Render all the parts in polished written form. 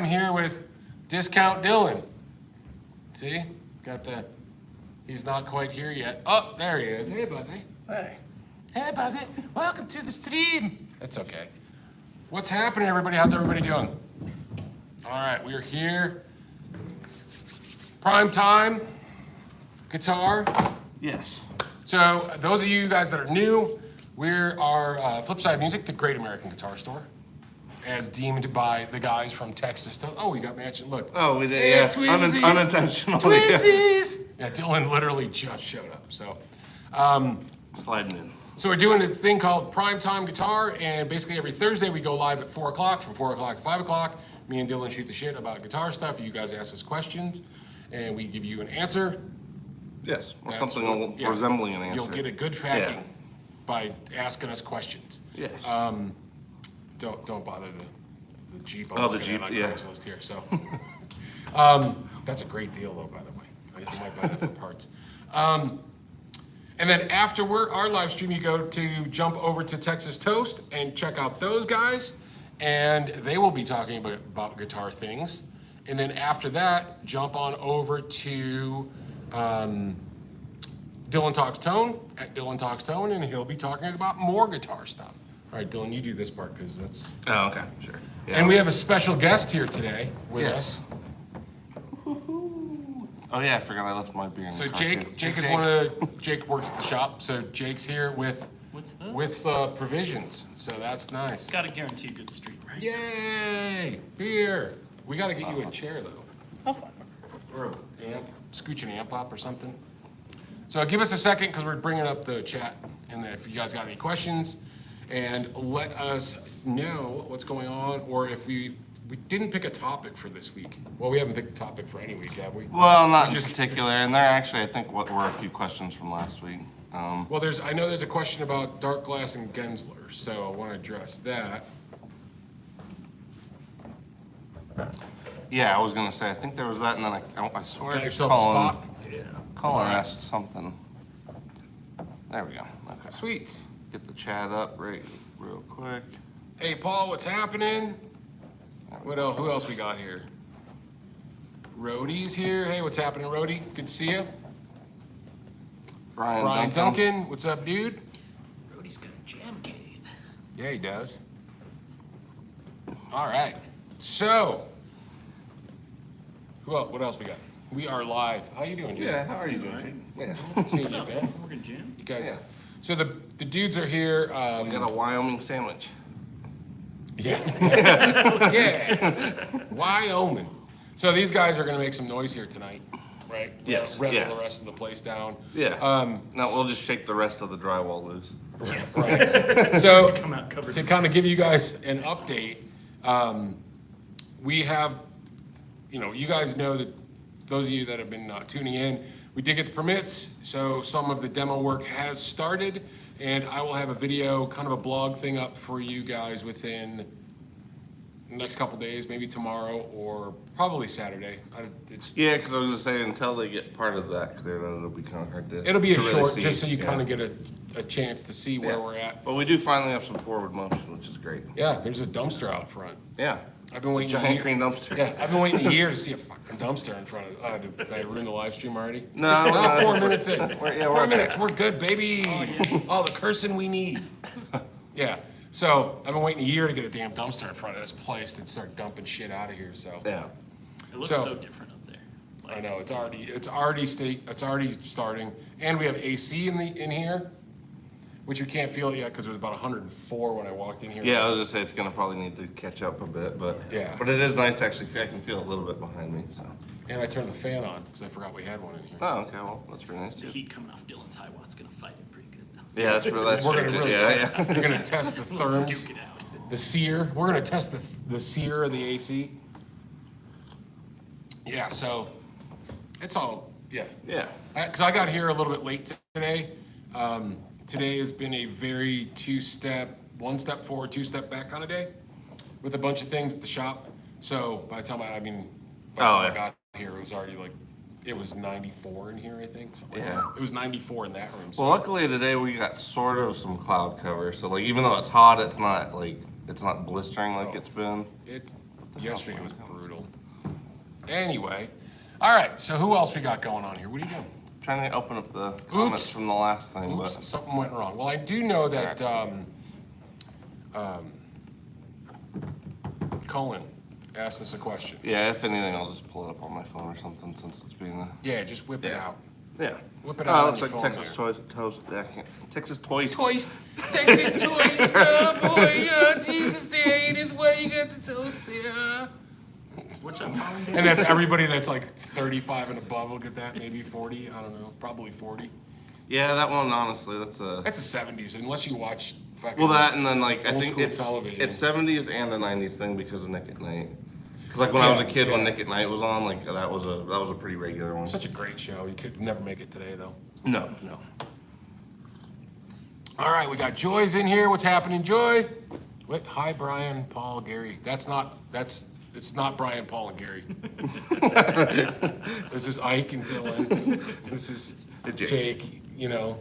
here with Discount Dylan. See? Got the, he's not quite here yet. Oh, there he is. Hey, buddy. Hey. Hey, buddy. Welcome to the stream. That's okay. What's happening, everybody? How's everybody doing? All right, we are here. Prime time guitar. Yes. So those of you guys that are new, we're our Flipside Music, the Great American Guitar Store, as deemed by the guys from Texas. Oh, we got mentioned. Look. Oh, we did. Hey, Yeah. twinsies. Unintentionally. Twinsies. Yeah, Dylan literally just showed up. So, Sliding in. so we're doing a thing called Primetime Guitar, and basically every Thursday we go live at 4 o'clock, from 4 o'clock to 5 o'clock. Me and Dylan shoot the shit about guitar stuff. You guys ask us questions, and we give you an answer. Yes. Or That's something what- yeah. resembling an answer. You'll get a good facking by asking us questions. Yes. Don't bother the Jeep. Oh, the looking at Jeep, on yeah. Craigslist here. So, that's a great deal, though. By the way, I might buy that for parts. And then after our live stream, you go to jump over to Texas Toast and check out those guys, and they will be talking about guitar things. And then after that, jump on over to Dylan Talks Tone at Dylan Talks Tone, and he'll be talking about more guitar stuff. All right, Dylan, you do this part because that's. Oh, okay. Sure. Yeah. And we have a special guest here today with us. Oh yeah, I forgot I left my beer in So the car, Jake too. is Jake works at the shop. So Jake's here with What's up? provisions. So that's nice. Gotta guarantee a good street, right? Yay! Beer. We got to get you a chair though, How fun. or an amp, scooch an amp up or something. So give us a second because we're bringing up the chat, and if you guys got any questions, and let us know what's going on, or if we didn't pick a topic for this week. Well, we haven't picked a topic for any week, have we? Well, not in Just- particular, and there actually I think what were a few questions from last week. Well, I know there's a question about Dark Glass and Gensler, so I want to address that. Yeah, I was gonna say I think there was that, and then I swear Got yourself a spot? Colin asked something. There we go. Okay. Sweet. Get the chat up real quick. Hey, Paul, what's happening? What else? Who else we got here? Rhodey's here. Hey, what's happening, Rhodey? Good to see you. Brian Duncan, what's up, dude? Brody's got a jam cave. Yeah, he does. All right. So, what else we got? We are live. How you doing, dude? Yeah, how are you doing? Yeah. See you, man. We're gonna jam. You guys. Yeah. So the dudes are here. We got a Wyoming sandwich. Yeah. Yeah. Wyoming. So these guys are gonna make some noise here tonight, right? Yes, Rattle yeah. the rest of the place down. Yeah. No, we'll just shake the rest of the drywall loose. Right. So Come out covered. to kind of give you guys an update, we have, you guys know that those of you that have been tuning in, we did get the permits, so some of the demo work has started, and I will have a video, kind of a blog thing up for you guys within the next couple days, maybe tomorrow or probably Saturday. Yeah, because I was just saying until they get part of that, because it'll be kind of hard to. It'll be a to really short, see. just so you Yeah. kind of get a chance to see where Yeah. we're at. But we do finally have some forward motion, which is great. Yeah, there's a dumpster out front. Yeah. I've been waiting. Giant green dumpster. Yeah, I've been waiting a year to see a fucking dumpster in front of. Did I ruin the live stream already? No, Not no. 4 minutes in. We're 4 okay. minutes, we're good, baby. All the cursing we need. Yeah. So I've been waiting a year to get a damn dumpster in front of this place to start dumping shit out of here. So Yeah. It looks So- so different up there. I know it's already starting, and we have AC in here, which you can't feel yet because it was about 104 when I walked in here. Yeah, I was just saying it's gonna probably need to catch up a bit, but Yeah. But it is nice to actually feel. I can feel a little bit behind me. So. And I turned the fan on because I forgot we had one in here. Oh, okay. Well, that's pretty nice The too. heat coming off Dylan's high watt's gonna fight it pretty good. Yeah, that's true. That's We're true gonna too. really Yeah, test. yeah. You're gonna test the therms. Duke it out. The sear. We're gonna test the sear of the AC. Yeah, so it's all Yeah. Because I got here a little bit late today. Today has been a very one step forward, 2 step back kind of day, with a bunch of things at the shop. So by the time I got here, it was already it was 94 in here, I think. Something like Yeah. that. It was 94 in that room. So. Well, luckily today we got sort of some cloud cover, so even though it's hot, it's not blistering like it's been. Yesterday was brutal. Anyway, all right. So who else we got going on here? What are you doing? Trying to open up the comments from the last thing, Oops, but something went wrong. Well, I do know that Colin asked us a question. yeah, if anything, I'll just pull it up on my phone or something since it's being a... Yeah, just whip it out. Yeah. Whip it out on Looks your like phone Texas there. Toast. Yeah, I can't. Texas Toast. Toast, Texas toast, boy, Jesus, they ain't it. Why you got the toast there? Which I found. And that's everybody that's like 35 and above will get that, maybe 40. I don't know, probably 40. Yeah, that one, honestly, that's a... That's the 70s, unless you watch fucking. Well, that and then like I Old think school it's television. it's 70s and a 90s thing because of Nick at Night. Because like when I was a kid, when Nick at Night was on, like that was a pretty regular one. Such a great show. You could never make it today, though. No. All right, we got Joy's in here. What's happening, Joy? What? Hi, Brian, Paul, Gary. It's not Brian, Paul, and Gary. This is Ike and Dylan. This is Jake. You know.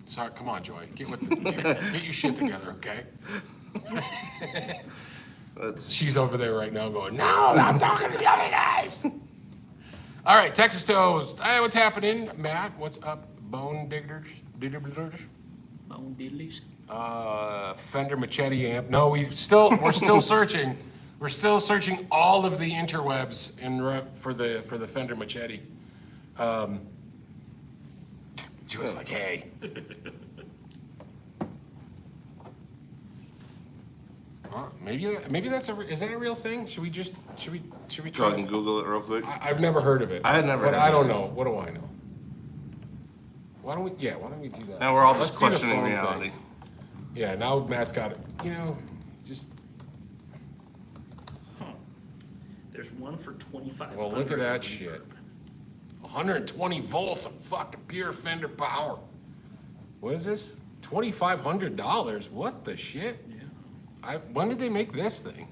Sorry, come on, Joy. Get your shit together, okay? She's over there right now going, no, I'm talking to the other guys. All right, Texas Toast. Hey, what's happening? Matt, what's up? Bone diggers? Bone diddlies. Fender Machete amp. No, we're still searching. We're still searching all of the interwebs for the Fender Machete. Joy's like, hey. Maybe that's is that a real thing? Should we Go try ahead and Google it real quick. I've never heard of it. I had never But heard I of don't it. know. What do I know? Why don't we do that? Now we're all Let's just do the questioning phone reality. thing. Yeah, now Matt's got it. Just There's one for 25. well, look at that shit. 120 volts of fucking pure Fender power. What is this? $2,500. What the shit? Yeah. When did they make this thing?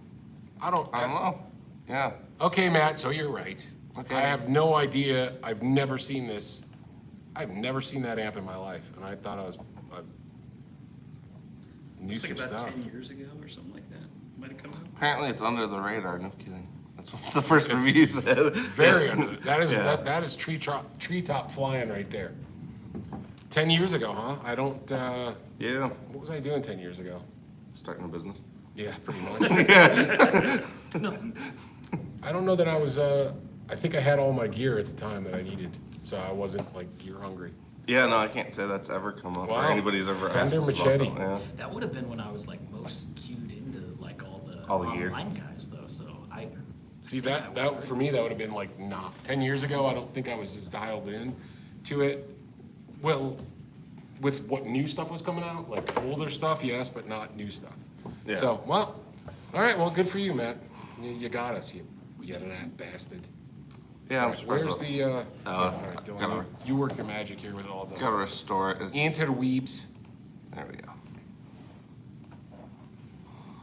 I don't know. Yeah. Okay, Matt, so you're right. Okay. I have no idea. I've never seen this. I've never seen that amp in my life, and I thought I knew It's like some about stuff. 10 years ago or something like that. Might have come out. Apparently it's under the radar. No kidding. That's what the first review said. Very under. That is Yeah. that is treetop flying right there. 10 years ago, huh? I don't. Yeah. What was I doing 10 years ago? Starting a business. Yeah, pretty much. No. I don't know that I was. I think I had all my gear at the time that I needed, so I wasn't like gear hungry. Yeah, no, I can't say that's ever come up or Wow. anybody's ever Fender asked us Machete. about that. Yeah. That would have been when I was like most cued into like all the gear. online guys though. So I See that for me that would have been like 10 years ago. I don't think I was as dialed in to it. Well, with what new stuff was coming out, like older stuff, yes, but not new stuff. Yeah. So well, all right. Well, good for you, Matt. You got us, you bastard. Yeah, I'm surprised. Where's the? All right, gotta- Dylan, you work your magic here with all the Gotta restore it. interweebs. There we go.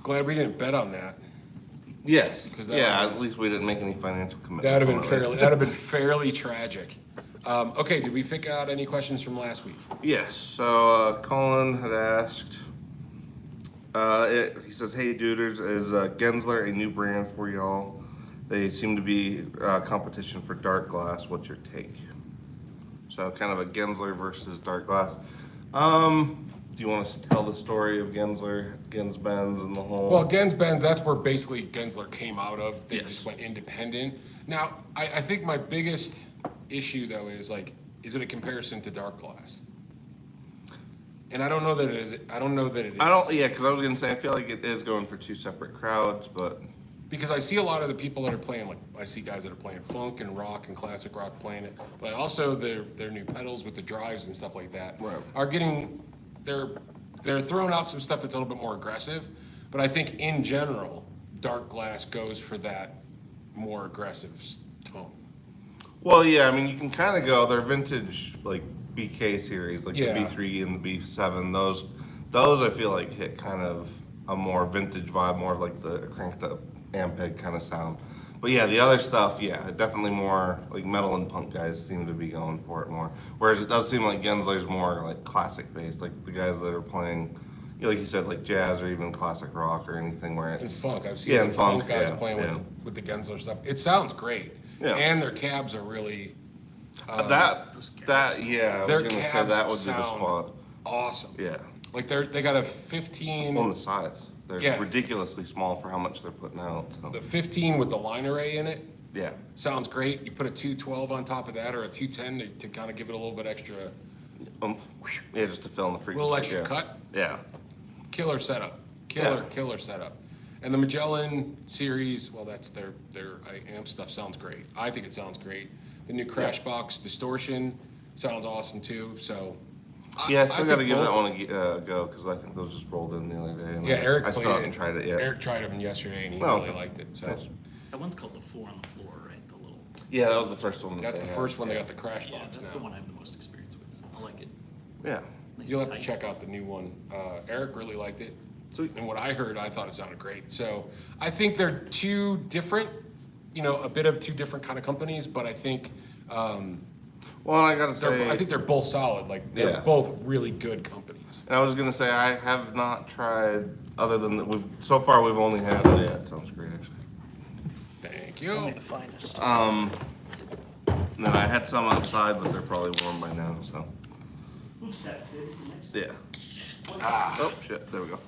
Glad we didn't bet on that. Yes. 'Cause that Yeah, would've- at least we didn't make any financial commitment. That'd have on been it. fairly. That'd have been fairly tragic. Okay, did we pick out any questions from last week? Yes. So Colin had asked. He says, "Hey, duders, is Gensler a new brand for y'all? They seem to be competition for dark glass. What's your take?" So kind of a Gensler versus dark glass. Do you want us to tell the story of Gensler, Gens-Benz, and the whole? Well, Gens-Benz, that's where basically Gensler came out of. They Yes. just went independent. Now, I think my biggest issue though is like, is it a comparison to dark glass? And I don't know that it is. I don't know that it is. Yeah, because I was gonna say I feel like it is going for two separate crowds, but Because I see a lot of the people that are playing, like I see guys that are playing funk and rock and classic rock playing it, but also their new pedals with the drives and stuff like that Right. are getting, they're throwing out some stuff that's a little bit more aggressive, but I think in general, dark glass goes for that more aggressive tone. well, yeah, I mean you can kind of go. They're vintage like BK series, like Yeah. the B3 and the B7. Those I feel like hit kind of a more vintage vibe, more of like the cranked up Ampeg kind of sound. But yeah, the other stuff, yeah, definitely more like metal and punk guys seem to be going for it more. Whereas it does seem like Gensler's more like classic based, like the guys that are playing like you said, like jazz or even classic rock or anything where And it's funk. I've seen Yeah, some and funk funk, guys yeah, playing yeah. with the Gensler stuff. It sounds great. Yeah. And their cabs are really that yeah. I was their gonna say cabs that would be the sound spot. awesome. Yeah. Like they got a 15 On the size, they're Yeah. ridiculously small for how much they're putting out. So. the 15 with the line array in it. Yeah. Sounds great. You put a 212 on top of that or a 210 to kind of give it a little bit extra, Yeah, just to fill in the frequency. little extra yeah. cut. Yeah. Killer setup. Killer setup. And the Magellan series, well, that's their amp stuff sounds great. I think it sounds great. The new Crashbox distortion sounds awesome too. So Yeah, I still got to think give that both- one a go because I think those just rolled in the other day. And Yeah, Eric I still played haven't it. tried it yet. Eric tried them yesterday and he Oh, really okay. liked it. So Nice. That one's called the 4 on the floor, right? The little. Yeah, that was the first one. that's they the had, first one they yeah. got the Crashbox Yeah, that's now. the one I have the most experience with. I like it. Yeah. Nice You'll and have to tight. check out the new one. Eric really liked it. Sweet. And what I heard, I thought it sounded great. So I think they're two different, a bit of two different kind of companies, but I think Well, I gotta say, I think they're both solid. Like they're Yeah. both really good companies. I was gonna say I have not tried other than so far we've only had. Oh, yeah, it sounds great actually. Thank Only you. the finest. No, I had some outside, but they're probably warm by now. So Who's that, Sid? Next? yeah. Oh shit! There we go.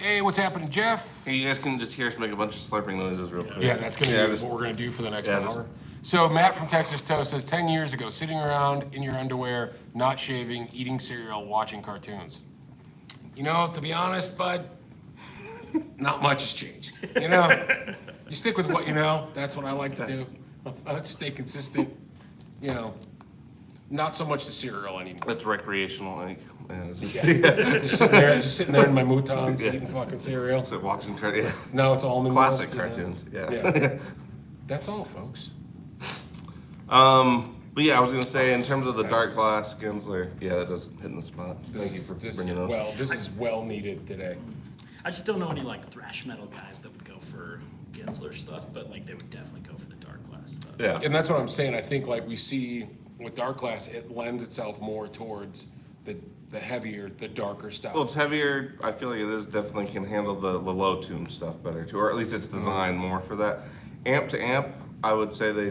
Hey, what's happening, Jeff? Hey, you guys can just hear us make a bunch of slurping noises real quick. Yeah, that's gonna Yeah, be just- what we're gonna do for the next yeah, just- hour. So Matt from Texas Toast says 10 years ago, sitting around in your underwear, not shaving, eating cereal, watching cartoons. To be honest, bud, not much has changed. You stick with what you know. That's what I like to do. Let's stay consistent. Not so much the cereal anymore. That's recreational, I think. Yeah, it's just, Just sitting there in my mutons, Yeah. eating fucking cereal. So watching yeah. No, it's almond Classic milk, cartoons. Yeah. Yeah. That's all, folks. But yeah, I was gonna say in terms of the dark That's- glass Gensler, yeah, that does hit in the spot. Thank you for bringing those. Well, this is well needed today. I just don't know any like thrash metal guys that would go for Gensler stuff, but like they would definitely go for the dark glass stuff. Yeah. And that's what I'm saying. I think like we see with dark glass, it lends itself more towards the heavier, the darker stuff. Well, it's heavier. I feel like it is definitely can handle the low tune stuff better too, or at least it's designed more for that. Amp to amp, I would say they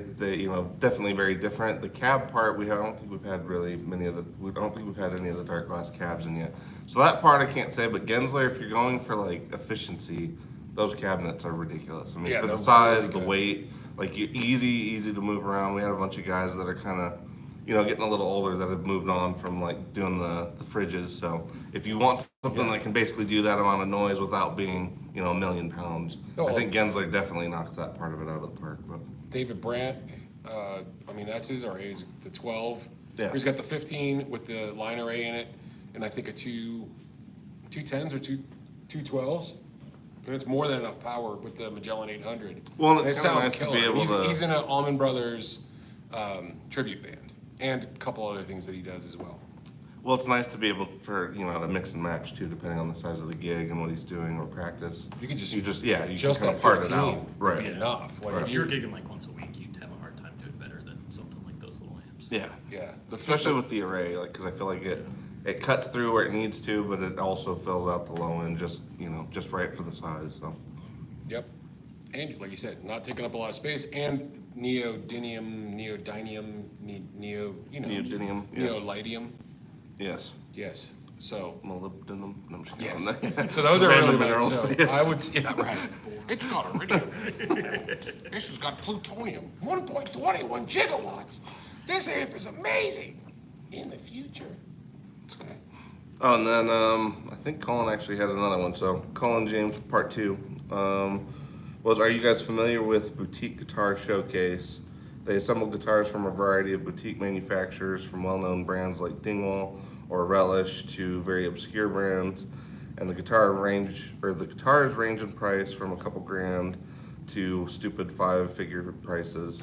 definitely very different. The cab part, I don't think we've had really we don't think we've had any of the dark glass cabs in yet. So that part I can't say, but Gensler, if you're going for like efficiency, those cabinets are ridiculous. I mean, Yeah, for the they're size, really the good. weight, like easy to move around. We had a bunch of guys that are kind of getting a little older that have moved on from like doing the fridges. So if you want something that can basically do that amount of noise without being, a million pounds, Oh, I think Gensler definitely knocks that part of it out of the park. But David Brandt, that's his RA, is the 12. Yeah. He's got the 15 with the line array in it, and I think a 210s or 212s. And it's more than enough power with the Magellan 800. Well, and And it's it kinda sounds nice to killer. be able to- He's in an Allman Brothers tribute band, and a couple other things that he does as well. well, it's nice to be able to mix and match too, depending on the size of the gig and what he's doing or practice. You can just you just can kind that of part 15 it out, would right? be enough. Like Right. If you're gigging like once a week, you'd have a hard time doing better than something like those little amps. Yeah. Yeah, Especially with the array, like, because I feel like it cuts through where it needs to, but it also fills out the low end just right for the size. So Yep. And like you said, not taking up a lot of space, and neodymium, neodymium, yeah. neolydium. Yes, Yes. So molybdenum. No, I'm just yes. kidding. So those are really Random nice. minerals. So I would, yeah, right. It's got iridium. This has got plutonium. 1.21 gigawatts. This amp is amazing. In the future. Oh, and then I think Colin actually had another one. So Colin James Part 2 are you guys familiar with Boutique Guitar Showcase? They assemble guitars from a variety of boutique manufacturers, from well-known brands like Dingwall or Relish to very obscure brands. And the guitars range in price from a couple grand to stupid 5-figure prices.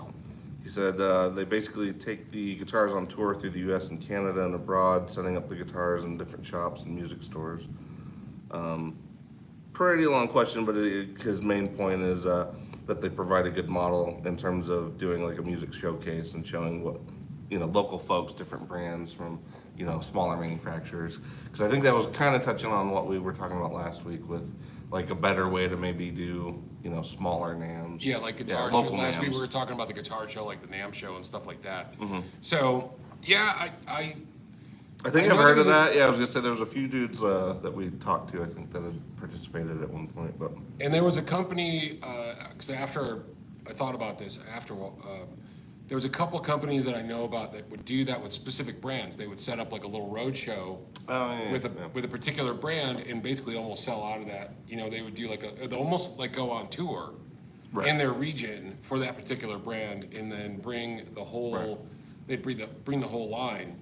He said they basically take the guitars on tour through the U.S. and Canada and abroad, setting up the guitars in different shops and music stores. Pretty long question, but his main point is that they provide a good model in terms of doing like a music showcase and showing what local folks, different brands from, smaller manufacturers. Because I think that was kind of touching on what we were talking about last week with like a better way to maybe do, smaller NAMs. Yeah, like guitar show. local Last week NAMs. we were talking about the guitar show, like the NAM show and stuff like that. Mm-hmm. So yeah, I think I I've know heard there of was that. Yeah, I was gonna say there was a few dudes that we talked to, I think, that had participated at one point. But And there was a company, because after I thought about this, there was a couple companies that I know about that would do that with specific brands. They would set up like a little road show with a particular brand and basically almost sell out of that. They would do they almost like go on tour in their region for that particular brand, and then bring the whole. They'd bring the whole line,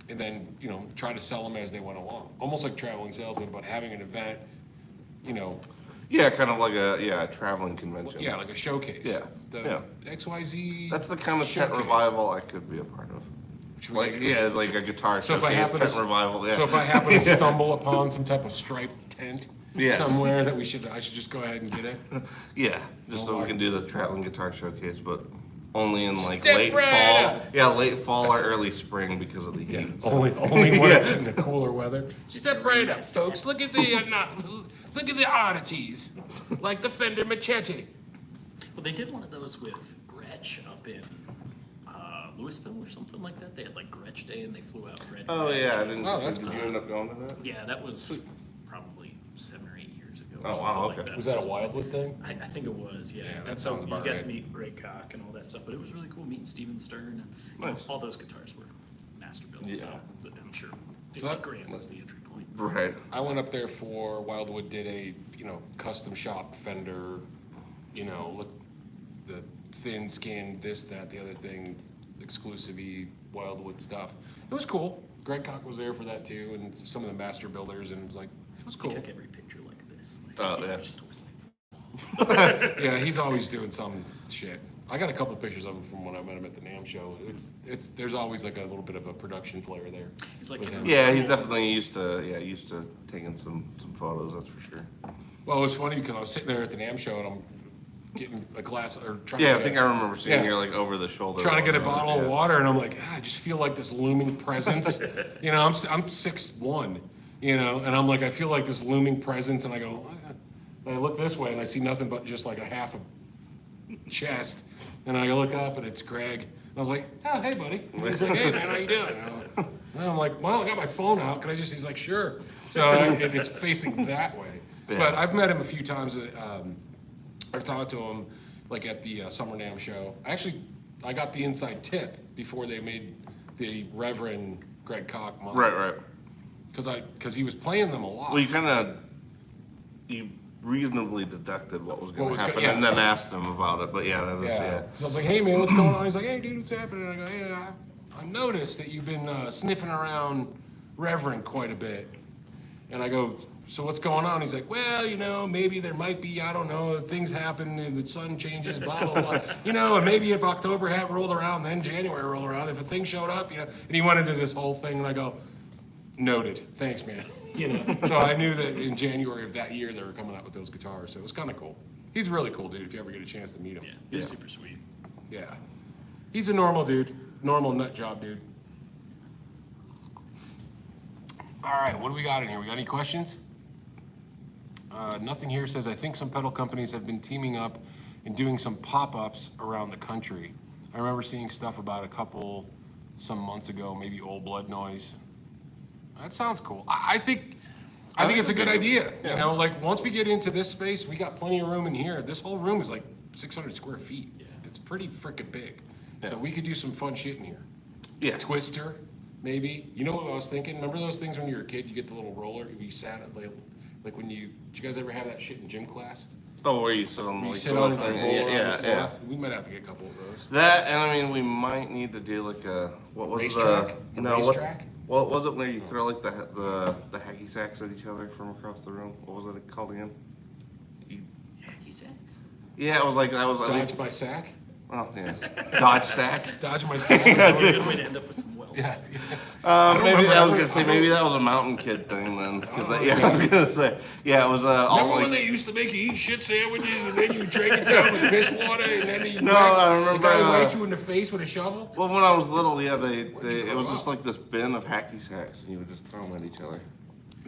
and then try to sell them as they went along, almost like traveling salesman, but having an event. yeah, kind of like a traveling convention. Yeah, like a showcase. Yeah, The yeah. XYZ. That's the kind of tent showcase. revival I could be a part of. Should we get- It's like a guitar So if I showcase, happen tent to, revival. Yeah. so if I happen to stumble upon some type of striped tent Yes. somewhere that I should just go ahead and get it. Yeah, just so we can do the traveling guitar showcase, but only in like Step late right fall. up. Yeah, late fall or early spring because of the Yeah, heat. only when it's in the cooler weather. Step right up, folks. Look at the oddities, like the Fender Machete. Well, they did one of those with Gretsch up in Louisville or something like that. They had like Gretsch Day and they flew out Fred. Oh Gretsch. yeah, I didn't. Oh, that's did you cool. end up going to that? Yeah, that was probably 7 or 8 years ago. Oh, Or something wow, like okay. that. Was that a Wildwood thing? I think it was, yeah. Yeah, that sounds about You got right. to meet Greg Koch and all that stuff, but it was really cool meeting Steven Stern. And Nice. all those guitars were master builds, Yeah. so I'm sure 50 that- grand was the entry point. Right. I went up there for Wildwood did a custom shop Fender, look the thin skin, this, that, the other thing, exclusive-y Wildwood stuff. It was cool. Greg Koch was there for that too, and some of the master builders, and it was like it was He cool. took every picture like this. Like, Oh, he yeah. was just always like, Yeah, he's always doing some shit. I got a couple pictures of him from when I met him at the NAMM show. It's there's always like a little bit of a production flair there. he's like, with him. Yeah, he's definitely used to taking some photos. That's for sure. Well, it was funny because I was sitting there at the NAMM show and I'm getting a glass or trying Yeah, to I think I remember seeing Yeah. you like over the shoulder. trying to get a while bottle of yeah. water, and I'm like, I just feel like this looming presence. I'm 6'1", and I'm like, I feel like this looming presence, and I go, and I look this way, and I see nothing but just like a half a chest, and I look up, and it's Greg. And I was like, oh, hey, buddy. And he's like, hey, man, how you doing? And I'm like, well, I got my phone out. Can I just? He's like, sure. So it's facing that way. Yeah. But I've met him a few times. I've talked to him like at the Summer NAMM show. I got the inside tip before they made the Reverend Greg Koch model. Right. Because he was playing them a lot. Well, you reasonably deducted what was going What to was happen, yeah. and then asked him about it. But yeah, that was yeah. So I was like, hey man, what's going on? He's like, hey dude, what's happening? And I go, hey, I noticed that you've been sniffing around Reverend quite a bit. And I go, so what's going on? He's like, well, maybe there might be, I don't know, things happen and the sun changes, blah, blah, blah. And maybe if October had rolled around, then January rolled around, if a thing showed up, and he went into this whole thing, and I go, noted, thanks, man. So I knew that in January of that year, they were coming out with those guitars, so it was kind of cool. He's a really cool dude if you ever get a chance to meet him. yeah, he was super sweet. Yeah. He's a normal dude, normal nut job dude. All right, what do we got in here? We got any questions? Nothing here says, I think some pedal companies have been teaming up and doing some pop-ups around the country. I remember seeing stuff about a couple some months ago, maybe Old Blood Noise. That sounds cool. I think it's a good idea. Yeah. Like once we get into this space, we got plenty of room in here. This whole room is like 600 square feet. Yeah. It's pretty freaking big. Yeah. So we could do some fun shit in here. Yeah. Twister, maybe. You know what I was thinking? Remember those things when you were a kid, you get the little roller, you sat at like when did you guys ever have that shit in gym class? Oh, where you sit on You like sit the on little the thing. roller Yeah, on the floor. yeah. We might have to get a couple of those. That, and I mean, we might need to do like what was Racetrack? A no, racetrack? what was it where you throw like the hacky sacks at each other from across the room? What was it called again? Hacky sacks? Yeah, it was like that was at Dodge least by sack? Well, yeah. Dodge sack. Dodge my sack. Good way to end up with some welts. Yeah. Maybe I was gonna say I don't- maybe that was a mountain kid thing then, because yeah, I was gonna say yeah, it was all Remember when like they used to make you eat shit sandwiches and then you drink it down with piss water and then you No, I remember, the guy whacked you in the face with a shovel? well when I was little, yeah, they you it grow was just up? like this bin of hacky sacks and you would just throw them at each other.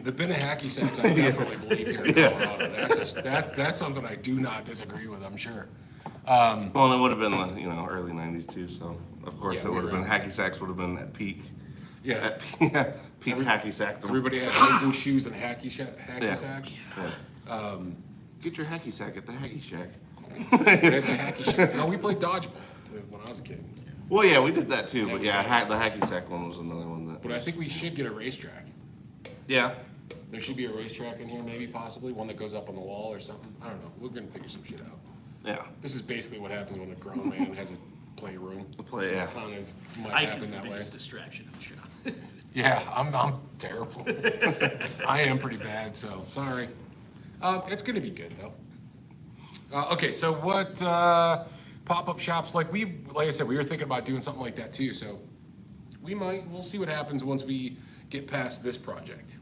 The bin of hacky sacks, I definitely believe here in Colorado. That's something I do not disagree with, I'm sure. Well, and it would have been the early '90s too, so of course Yeah, it would have we been were- hacky sacks would have been at peak. Yeah. At peak hacky sack. Everybody had hiking shoes and hacky Yeah. sacks. Yeah. Get your hacky sack at the hacky shack. They had the hacky shack. No, we played dodgeball when I was a kid. Well, yeah, we did that too, but yeah, the hacky sack one was another one that. But I think we should get a racetrack. Yeah. There should be a racetrack in here, maybe, possibly, one that goes up on the wall or something. I don't know. We're gonna figure some shit out. Yeah. This is basically what happens when a grown man has a playroom. Play, yeah. It's kind of might Ike is happen the that way. biggest distraction in the shop. Yeah, I'm terrible. I am pretty bad, so sorry. It's gonna be good though. Okay, so what pop-up shops like I said, we were thinking about doing something like that too. So we'll see what happens once we get past this project.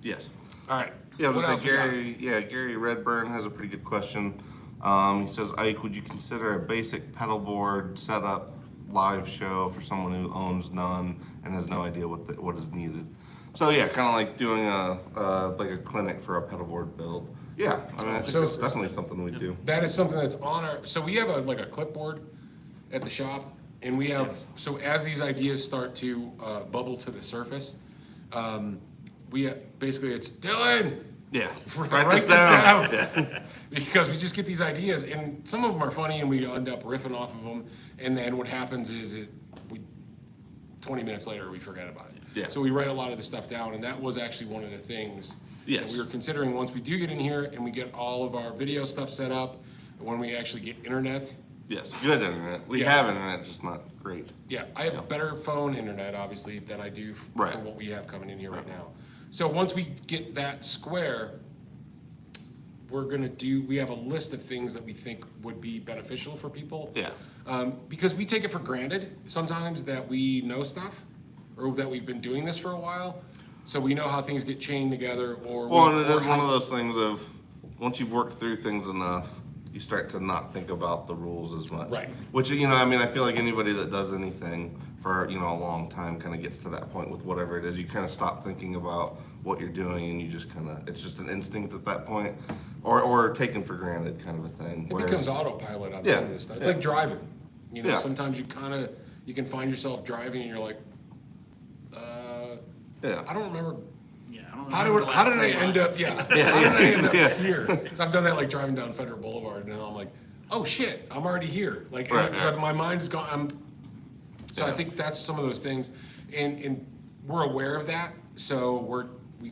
Yes. All right. Yeah, I was What gonna else say we got? Gary Redburn has a pretty good question. He says, Ike, would you consider a basic pedal board setup live show for someone who owns none and has no idea what is needed? So yeah, kind of like doing a clinic for a pedal board build. Yeah, I mean I think So- that's definitely something we do. That is something that's on our. So we have a clipboard at the shop, and we have. So as these ideas start to bubble to the surface, we basically it's Dylan. Yeah, Write this down. Yeah. Because we just get these ideas, and some of them are funny, and we end up riffing off of them. And then what happens is 20 minutes later, we forget about it. Yeah. So we write a lot of the stuff down, and that was actually one of the things that Yes. we were considering once we do get in here and we get all of our video stuff set up, when we actually get internet. Yes, good internet. We Yeah. have internet, just not great. Yeah, I have better phone internet, obviously, than I do Right. for what we have coming in here right now. So once we get that square, we have a list of things that we think would be beneficial for people. Yeah. Because we take it for granted sometimes that we know stuff, or that we've been doing this for a while, so we know how things get chained together, or. Well, and it or is one of those things of once you've worked through things enough, you start to not think about the rules as much. Right. Which I feel like anybody that does anything for a long time kind of gets to that point with whatever it is. You kind of stop thinking about what you're doing, and you just it's just an instinct at that point, or taken for granted kind of a thing. It becomes autopilot on Yeah, some of this stuff. It's yeah. like driving. Yeah. Sometimes you can find yourself driving and you're like, Yeah. I don't remember. Yeah, I don't How remember did the how last did I three end up? lines. Yeah. How did I end up Yeah. here? So I've done that like driving down Federal Boulevard, and now I'm like, oh shit, I'm already here. Like, Right, because right. my mind's gone. So I Yeah. think that's some of those things, and we're aware of that. So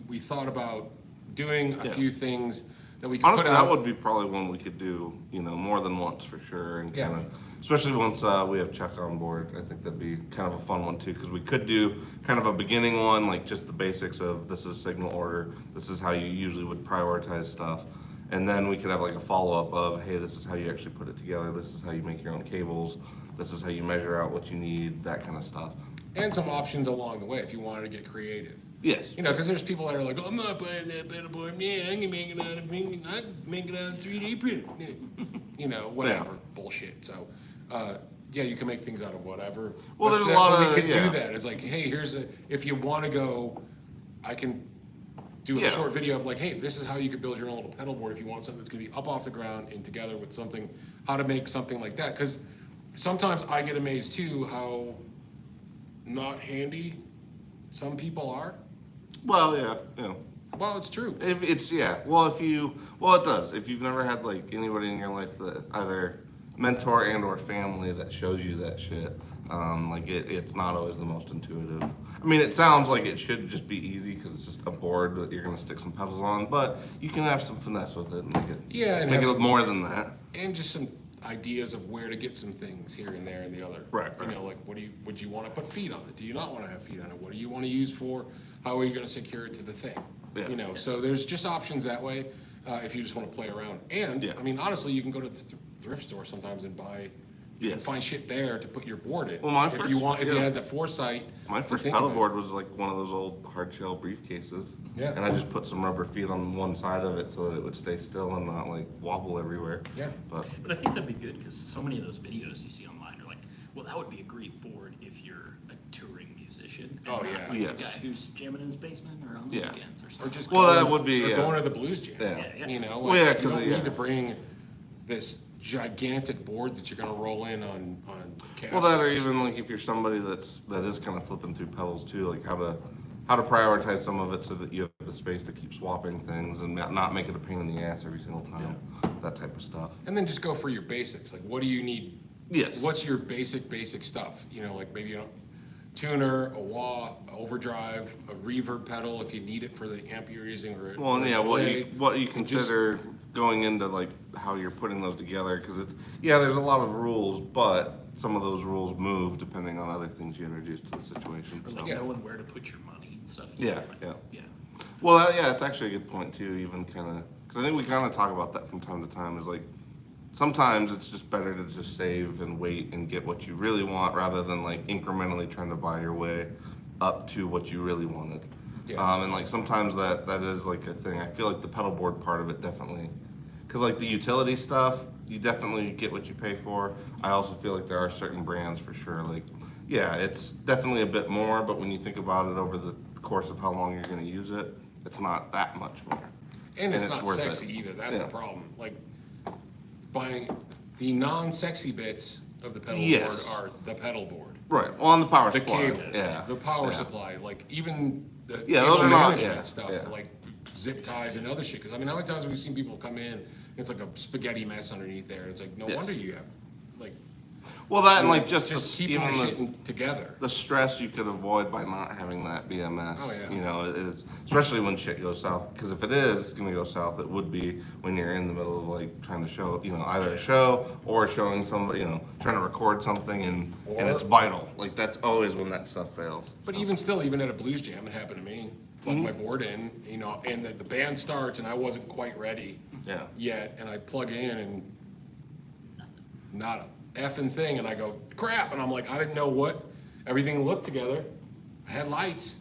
we thought about doing a Yeah. few things that we could Honestly, put that out. would be probably one we could do, more than once for sure, and Yeah. kind of, especially once we have Chuck on board. I think that'd be kind of a fun one too, because we could do kind of a beginning one, like just the basics of this is signal order, this is how you usually would prioritize stuff, and then we could have like a follow up of, hey, this is how you actually put it together, this is how you make your own cables, this is how you measure out what you need, that kind of stuff. And some options along the way if you wanted to get creative. Yes. Because there's people that are like, oh, I'm not buying that pedal board. Yeah, I can make it out of 3D print. Whatever bullshit. So, you can make things out of whatever. Well, But there's a that- lot we of- could yeah. do that. It's like, hey, if you want to go, I can do a Yeah. short video of like, hey, this is how you could build your own little pedal board if you want something that's gonna be up off the ground and together with something, how to make something like that. Because sometimes I get amazed too how not handy some people are. Well, yeah. Well, it's true. If it's it does. If you've never had like anybody in your life that either mentor and or family that shows you that shit, it's not always the most intuitive. I mean, it sounds like it should just be easy because it's just a board that you're gonna stick some pedals on, but you can have some finesse with it and make it And make have it some- more than that. and just some ideas of where to get some things here and there and the other. Right. Like would you want to put feet on it? Do you not want to have feet on it? What do you want to use for? How are you going to secure it to the thing? Yeah. So there's just options that way if you just want to play around. And Yeah. I mean, honestly, you can go to thrift store sometimes and buy. You can Yes. find shit there to put your board in. Well, my if first- you want, if you yeah. had the foresight. My to first think pedal of it. board was like one of those old hard shell briefcases. Yeah. And I just put some rubber feet on one side of it so that it would stay still and not like wobble everywhere. Yeah. But But I think that'd be good because so many of those videos you see online are like, well, that would be a great board if you're a touring musician. And Oh, not yeah. like Yes. the guy who's jamming in his basement or on the Yeah. weekends or Or something. just Well, going, that would be, or yeah. going to the blues jam. Yeah. Yeah. You know, Well, yeah, you 'cause don't yeah. need to bring this gigantic board that you're gonna roll in on well, that or casters. even like if you're somebody that is kind of flipping through pedals too, like how to prioritize some of it so that you have the space to keep swapping things and not make it a pain in the ass every single time. That type of stuff. And then just go for your basics. Like, what do you need? Yes. What's your basic stuff? You know, like maybe a tuner, a wah, a overdrive, a reverb pedal if you need it for the amp you're using. Or Well, and yeah, what you And just- consider going into like how you're putting those together, because there's a lot of rules, but some of those rules move depending on other things you introduce to the situation. Or So. like Yeah. knowing where to put your money and stuff. you know, Yeah, like- yeah. Yeah. Well, yeah, it's actually a good point too. Even kind of because I think we kind of talk about that from time to time. Is like sometimes it's just better to just save and wait and get what you really want rather than like incrementally trying to buy your way up to what you really wanted. Yeah. And like sometimes that is like a thing. I feel like the pedal board part of it definitely, because like the utility stuff, you definitely get what you pay for. I also feel like there are certain brands for sure. Like, yeah, it's definitely a bit more, but when you think about it over the course of how long you're going to use it, it's not that much more. And it's and it's not worth sexy it. either. That's the Yeah. problem. Like buying the non-sexy bits of the pedal Yes. board are the pedal board, Right. Well, on the power the supply. cables, Yeah. the power Yeah. supply, like even the Yeah, cable those are not- management yeah, stuff, yeah. like zip ties and other shit. Because I mean, how many times have we seen people come in? And it's like a spaghetti mess underneath there. It's like no Yes. wonder you have like Well, that and like just keeping even your the, shit together. the stress you could avoid by not having that BMS. Oh, yeah. You know, it's especially when shit goes south. Because if it is going to go south, it would be when you're in the middle of like trying to show, you know, either a show or showing somebody, you know, trying to record something and it's Or- vital. Like that's always when that stuff fails. But even still, even at a blues jam, it happened to me. Plug Mm-hmm. my board in, you know, and the band starts, and I wasn't quite ready Yeah. yet, and I plug in, and not a effing thing, and I go, crap, and I'm like, I didn't know what everything looked together. I had lights,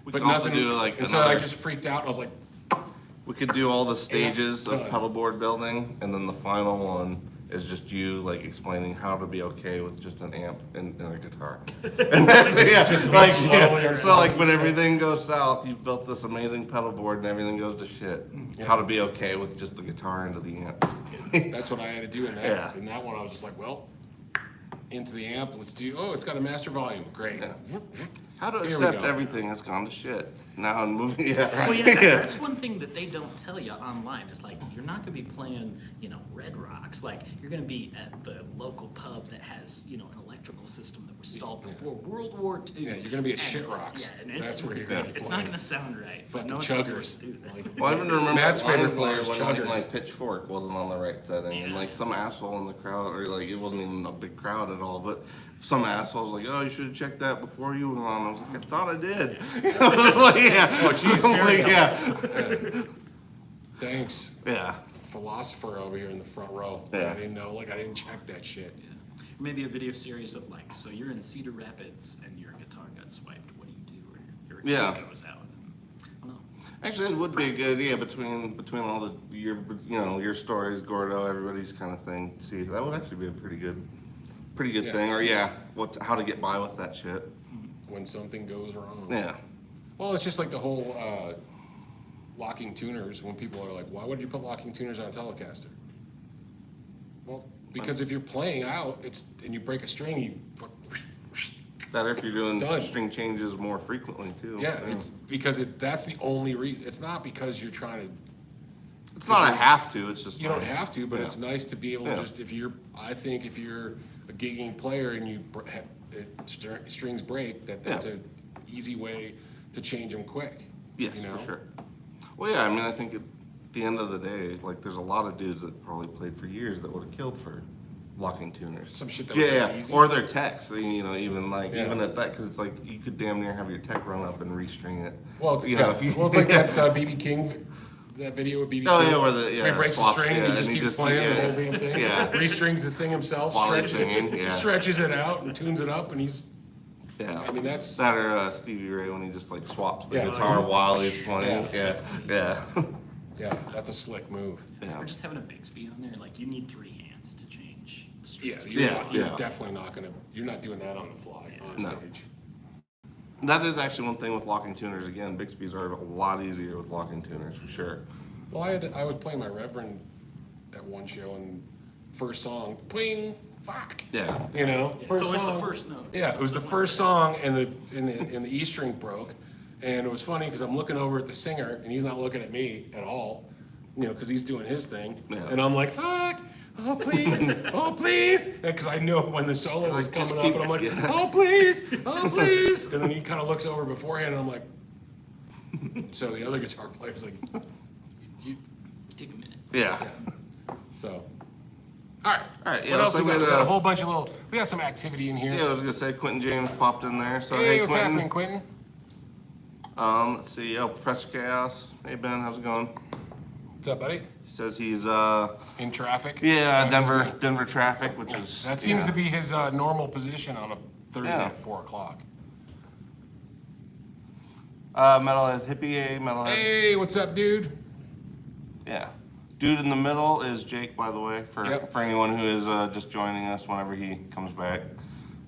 We but could also nothing. do like and so I another. just freaked out, and I was like, We could do all the stages of done. pedal board building, and then the final one is just you like explaining how to be okay with just an amp and a guitar. And that's it, yeah. Just Like, slowly yeah. or So like when everything goes south, you've built this amazing pedal board and everything goes to shit. How to be okay with just the guitar into the amp. that's what I had to do in that. Yeah. In that one, I was just like, well, into the amp, let's do. Oh, it's got a master volume, great. Yeah. How to Here we accept go. everything has gone to shit. Now I'm moving. Yeah. Well, yeah, that's one thing that they don't tell you online. Is like you're not gonna be playing, you know, Red Rocks. Like you're gonna be at the local pub that has, you know, an electrical system that was installed before World War II. Yeah, you're gonna be at And- Shit Rocks. Yeah, and it's, That's where you're gonna be It's playing. not gonna sound right. But Fucking no one tells you what chuggers. to do. Like, Well, I even remember Matt's line favorite player player is when like, chuggers. my pitchfork wasn't on the right setting, and like some asshole in the crowd, or like it wasn't even a big crowd at all, but some asshole was like, "Oh, you should have checked that before you went on." I was like, "I thought I did." I was like, "Yeah." Oh, jeez, I'm here like, we go. yeah, Thanks, yeah. philosopher over here in the front row. Yeah. I didn't know, like I didn't check that shit. Yeah. Or maybe a video series of like, so you're in Cedar Rapids and your guitar got swiped. What do you do? Or your Yeah. guitar goes out. I don't know. Actually, it would be a good, yeah, between all the your stories, Gordo, everybody's kind of thing. See, that would actually be a pretty good Yeah. thing. Or yeah, how to get by with that shit. When something goes wrong. Yeah. Well, it's just like the whole locking tuners. When people are like, "Why would you put locking tuners on a Telecaster?" Well, because if you're playing out, and you break a string, you. Better if you're doing Done. string changes more frequently too. Yeah, it's because that's the only reason. It's not because you're trying to. It's not a have to. It's just You don't nice. have to, but Yeah. it's nice to be able to Yeah. just I think if you're a gigging player and strings break, that's Yeah. a easy way to change them quick. Yes, you know? for sure. Well, yeah, I mean, I think at the end of the day, like, there's a lot of dudes that probably played for years that would have killed for locking tuners. Some shit that was that easy. Or their techs, you know, even Yeah. at that, because it's like you could damn near have your tech run up and restring it. Well, it's, you yeah, know, if you, well, it's like that BB King that video with BB Oh, King? yeah, where he breaks swaps, the string and yeah, he just and he keeps just playing keep- the yeah. whole damn thing. Yeah. Restrings the thing himself, While he's stretches singing, it, yeah. stretches it out and tunes it up, and he's Yeah. I mean, that's- that or Stevie Ray when he just like swaps the Yeah. guitar while he's playing. Yeah. Yeah. yeah, that's a slick move. Yeah. Or just having a Bixby on there, like you need 3 hands to change the Yeah, strings. you're Yeah. definitely not gonna. You're not doing that on the fly on No. stage. That is actually one thing with locking tuners. Again, Bixby's are a lot easier with locking tuners for sure. Well, I was playing my Reverend at one show, and first song, ping, fuck. Yeah. You know, Yeah, first it's always song. the first note. Yeah, it was the first song, and the E string broke, and it was funny because I'm looking over at the singer, and he's not looking at me at all, you know, because he's doing his thing, Yeah. and I'm like, fuck. Oh please, oh please, because I know when the solo was Like, just coming up, keep- and I'm like, yeah. oh please, and then he kind of looks over beforehand, and I'm like, so the other guitar player's like, you, Take a minute. Yeah. so. All right. All right, yeah, What else looks we like got? we We got had a a- whole bunch of little. We got some activity in here. Yeah, I was gonna say Quentin James popped in there. So Hey, what's Quentin. happening, Quentin? Let's see. Oh, Professor Chaos. Hey Ben, how's it going? What's up, buddy? He says he's In traffic. yeah, That's his name. Denver traffic, which is That seems yeah. to be his normal position on a Thursday Yeah. at 4 o'clock. Metalhead hippie, hey, Metalhead. Hey, what's up, dude? Yeah. Dude in the middle is Jake, by the way, for Yep. for anyone who is just joining us whenever he comes back.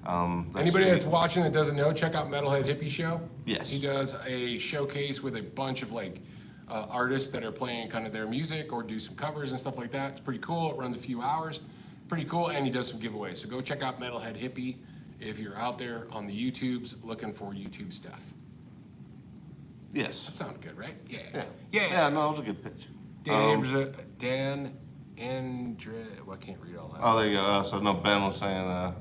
Anybody Jake. that's watching that doesn't know, check out Metalhead Hippie Show. Yes. He does a showcase with a bunch of like artists that are playing kind of their music or do some covers and stuff like that. It's pretty cool. It runs a few hours. Pretty cool, and he does some giveaways. So go check out Metalhead Hippie if you're out there on the YouTubes looking for YouTube stuff. Yes. That sounded good, right? Yeah. Yeah. Yeah. Yeah. No, it was a good pitch. Dan Andre. Well, I can't read all that. Oh, there you go. So no, Ben was saying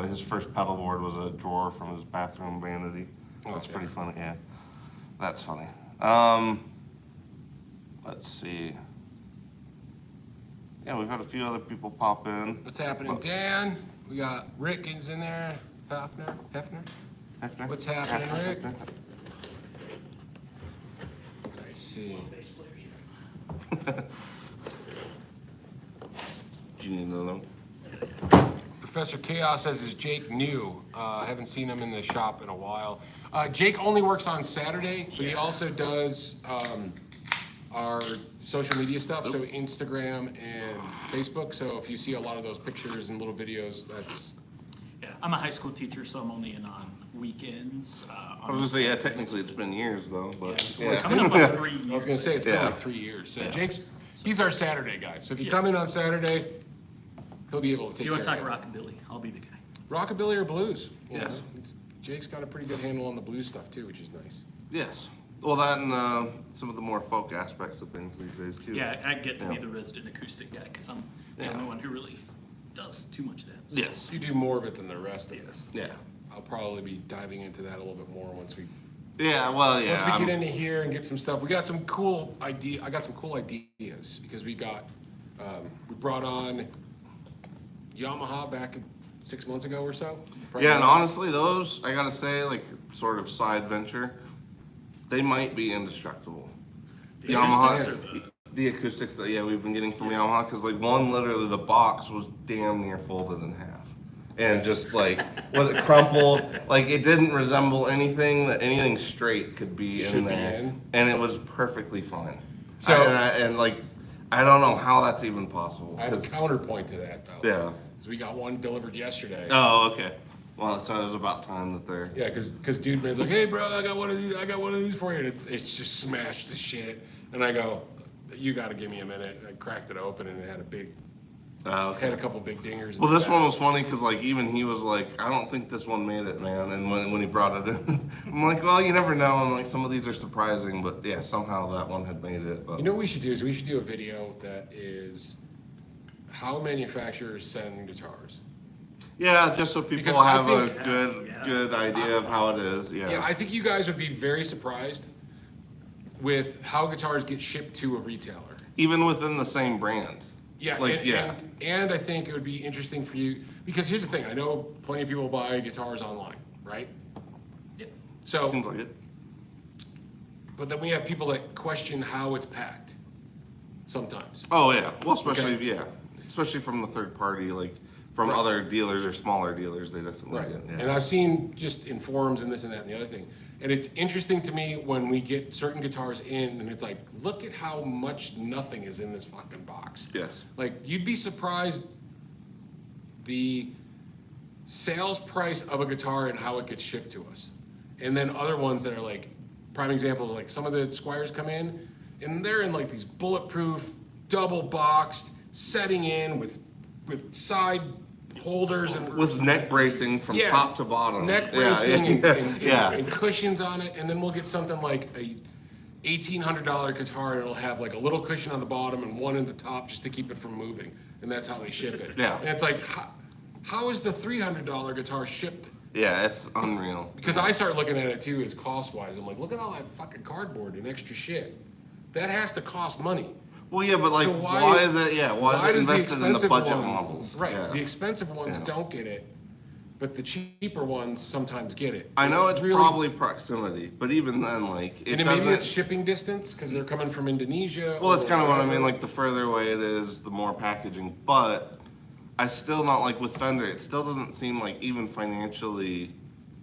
his first pedal board was a drawer from his bathroom vanity. That's Okay. pretty funny. Yeah, that's funny. Let's see. Yeah, we've had a few other people pop in. What's happening, Dan? We got Rick is in there. Hefner. Hefner? What's happening, Hefner, Rick? Hefner. Let's see. Do you need another one? Professor Chaos says, is Jake new? I haven't seen him in the shop in a while. Jake only works on Saturday, but he also does our social media stuff, so Instagram and Facebook. So if you see a lot of those pictures and little videos, that's Yeah, I'm a high school teacher, so I'm only in on weekends. I was gonna say, yeah, technically it's been years though, but We're yeah. coming up on 3 years. I was gonna say it's been Yeah. like 3 years. So Yeah. he's our Saturday guy. So if you Yeah. come in on Saturday, he'll be able to If take you want care to talk of you. rockabilly, I'll be the guy. Rockabilly or blues? you Yes. know? Jake's got a pretty good handle on the blues stuff too, which is nice. Yes. Well, that and some of the more folk aspects of things these days too. Yeah, I get to be Yeah. the resident acoustic guy because I'm the Yeah. only one who really does too much of that. Yes. You do more of it than the rest of us. Yeah. I'll probably be diving into that a little bit more once we Yeah. Well, yeah. once we get I'm- into here and get some stuff. We got some cool idea. I got some cool ideas because we brought on Yamaha back 6 months ago or so. Probably Yeah, and not. honestly, those I gotta say, like, sort of side venture, they might be indestructible. The Yamaha, acoustics are the acoustics that we've been getting from Yamaha, because like one literally the box was damn near folded in half, and just like was it crumpled, like it didn't resemble anything straight could be Should in be there, in. and it was perfectly fine. So- and like I don't know how that's even possible. I have a 'cause- counterpoint to that though. yeah. So we got one delivered yesterday. Oh, okay. Well, so it was about time that they're. Yeah, because dude man's like, hey bro, I got one of these for you, and it's just smashed to shit. And I go, you got to give me a minute. I cracked it open and it had Okay. had a couple big dingers. in Well, the this back. one was funny because like even he was like, I don't think this one made it, man. And when he brought it in, I'm like, well, you never know. And like some of these are surprising, but yeah, somehow that one had made it. But You know what we should do is we should do a video that is how manufacturers send guitars. yeah, just so people Because I have a think- good idea of how it is. Yeah. Yeah, I think you guys would be very surprised with how guitars get shipped to a retailer. Even within the same brand. Yeah, Like, yeah. and I think it would be interesting for you because here's the thing: I know plenty of people buy guitars online, right? Yep. So, Seems like it. But then we have people that question how it's packed sometimes. Oh yeah, well especially Okay. yeah, especially from the third party, like from Right. other dealers or smaller dealers, they definitely Right. get. And Yeah. I've seen just in forums and this and that and the other thing. And it's interesting to me when we get certain guitars in and it's like, look at how much nothing is in this fucking box. Yes. Like, you'd be surprised the sales price of a guitar and how it gets shipped to us. And then other ones that are like, prime example, like some of the Squires come in and they're in like these bulletproof, double boxed, setting in with side holders and With neck bracing from Yeah. top to bottom. neck Yeah, bracing yeah, and yeah. cushions on it, and then we'll get something like a $1,800 guitar, and it'll have like a little cushion on the bottom and one in the top just to keep it from moving, and that's how they ship it. Yeah. And it's like, how is the $300 guitar shipped? Yeah, it's unreal. Because I start looking at it too as cost wise. I'm like, look at all that fucking cardboard and extra shit. That has to cost money. Well, yeah, but like, So why is it? Yeah, why is it does invested in the expensive budget one- models? Right, Yeah. the expensive ones Yeah. don't get it, but the cheaper ones sometimes get it. I know it's really- probably proximity, but even then, like, it And doesn't. maybe it's shipping distance because they're coming from Indonesia. Well, it's or kind of what I whatever. mean. Like, the further away it is, the more packaging. But I still not like with Fender. It still doesn't seem like even financially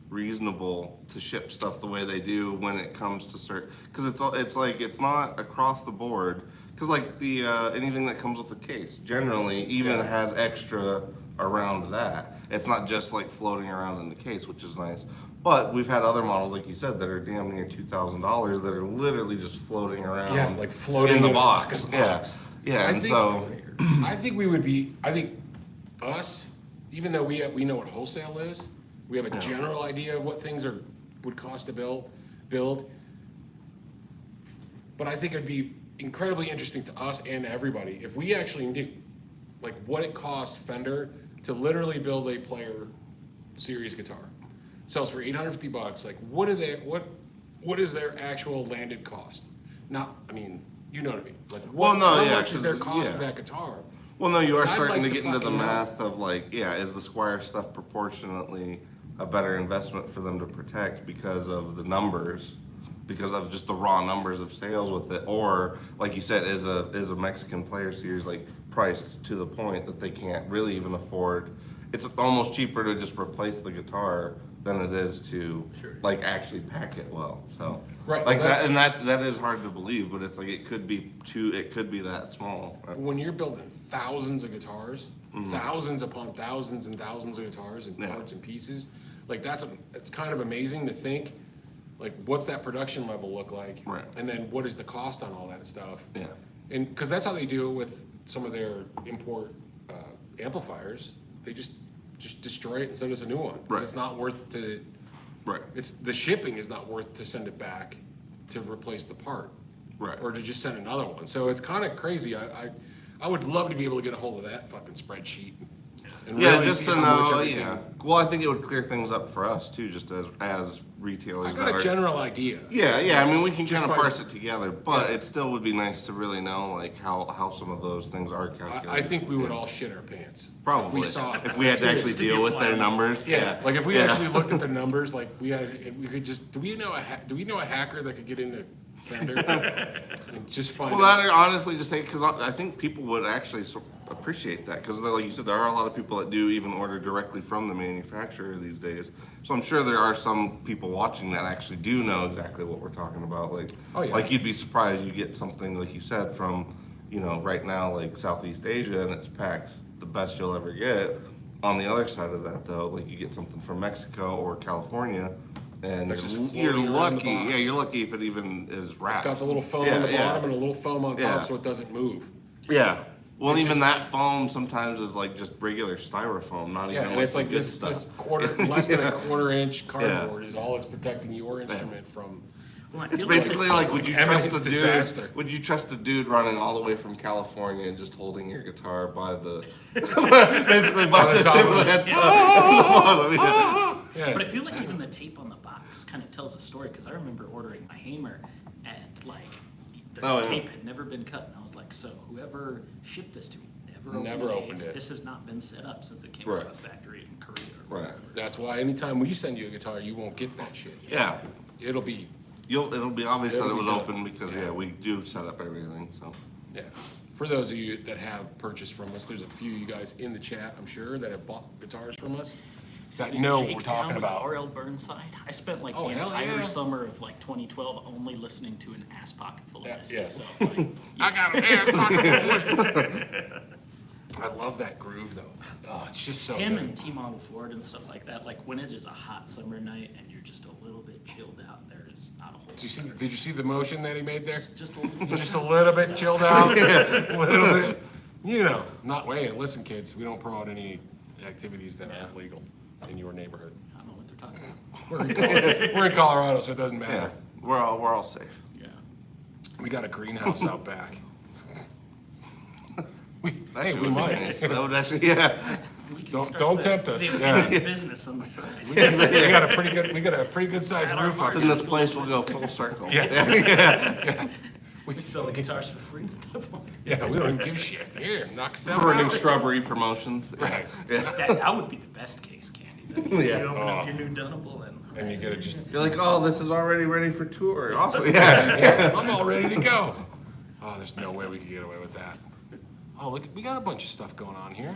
reasonable to ship stuff the way they do when it comes to certain. Because it's like it's not across the board. Because like the anything that comes with the case generally even Yeah. has extra around that. It's not just like floating around in the case, which is nice. But we've had other models, like you said, that are damn near $2,000 that are literally just floating around. Yeah, like floating in the in a box. fucking Yeah, box. yeah, I and think- so I think we would be. I think us, even though we know what wholesale is, we have a general idea of what things would cost to build. But I think it'd be incredibly interesting to us and everybody if we actually knew, like, what it costs Fender to literally build a player series guitar. Sells for $850. Like, what is their actual landed cost? Not, I mean, you know what I mean. Like, Well, no, how yeah, much is their 'cause, cost of yeah. that guitar? Well, no, you are I'd starting like to to get into the fucking know. math of like, yeah, is the Squire stuff proportionately a better investment for them to protect because of the numbers, because of just the raw numbers of sales with it, or like you said, is a Mexican player series like priced to the point that they can't really even afford? It's almost cheaper to just replace the guitar than it is to like actually pack it well. So Right, like that's- that, and that is hard to believe, but it's like it could be that small. When you're building thousands of guitars, thousands upon thousands and thousands of guitars and Mm-hmm. Yeah. parts and pieces, like it's kind of amazing to think, like, what's that production level look like? Right. And then what is the cost on all that stuff? Yeah. And because that's how they do it with some of their import amplifiers. They just destroy it and send us a new one. 'Cause Right. It's not worth to. Right. It's the shipping is not worth to send it back to replace the part. Right. Or to just send another one. So it's kind of crazy. I would love to be able to get a hold of that fucking spreadsheet. And Yeah, really just see to how much know. everything- Yeah. Well, I think it would clear things up for us too, just as retailers. I got that a are- general idea. Yeah. I mean, we can Just kind of fine. parse it together, but Yeah. it still would be nice to really know like how some of those things are I calculated. think we would all shit our pants. Probably If we saw if we had to actually Seriously, deal with their flat. numbers. Yeah, like if we Yeah. actually looked at the numbers, like we could just, do we know a hacker that could get into Fender and just find Well, out? that honestly just because I think people would actually appreciate that because, like you said, there are a lot of people that do even order directly from the manufacturer these days. So I'm sure there are some people watching that actually do know exactly what we're talking about. Like, Oh, yeah. like you'd be surprised you get something like you said from, right now like Southeast Asia and it's packed the best you'll ever get. On the other side of that, though, like you get something from Mexico or California. And That's just you're floating around the lucky, box. yeah, you're lucky if it even is wrapped. It's got the little foam Yeah, on the yeah. bottom and a little foam on top Yeah. so it doesn't move. Yeah. Well, It even just- that foam sometimes is like just regular styrofoam, not Yeah, even and it's the like good this stuff. quarter, less than Yeah. a quarter-inch cardboard is all it's protecting your instrument from. Well, I It's feel basically the like, tape- would you Evidence trust a disaster. dude? Would you trust a dude running all the way from California and just holding your guitar by the, basically by the the top tip of of it. that stuff at the bottom? Yeah. Yeah. But I feel like even the tape on the box kind of tells a story because I remember ordering my Hamer and like the Oh, yeah. tape had never been cut, and I was like, so whoever shipped this to me Never opened it. This has not been set up since it came Right. out of a factory in Korea. Or Right. whatever. That's why anytime we send you a guitar, you won't get that shit. Yeah. It'll be It'll be obvious that it It'll was be done. open because Yeah. we do set up everything. So Yeah. For those of you that have purchased from us, there's a few of you guys in the chat, I'm sure, that have bought guitars from us that know what we're talking about. R.L. Burnside. I spent like Oh, the hell entire yeah. summer of like 2012 only listening to an ass pocket full of Yeah, whiskey. yeah. So like, I got an ass pocket full of whiskey. I love that groove though. Oh, it's just so him good. and T Model Ford and stuff like that. Like when it is a hot summer night and you're just a little bit chilled out, there is not a whole. Did you see the motion that he made there? Just a little. Just a little bit chilled out. A little bit. You know, not wait. Listen, kids, we don't promote any activities that aren't legal in your neighborhood. I don't know what they're talking about. We're in Colorado, so it doesn't yeah, matter. we're all safe. Yeah. We got a greenhouse out back. Hey, Actually, we would be might. nice. That would actually, yeah. We can Don't- start don't the- tempt us. the Yeah. business on the side. We got a pretty good sized At our roof out market. Then there. this place will go full circle. Yeah. We sell the guitars for free at that point. Yeah, we don't even give a shit. Here, knock yourself Burning out. strawberry promotions. Right. Yeah. That would be the best case, Candy. Then Yeah. You open up Oh. your new Dunnable and. And you gotta just, You're like, oh, this is already ready for tour. Awesome. Yeah. yeah, I'm all ready to go. Oh, there's no way we could get away with that. Oh, look, we got a bunch of stuff going on here.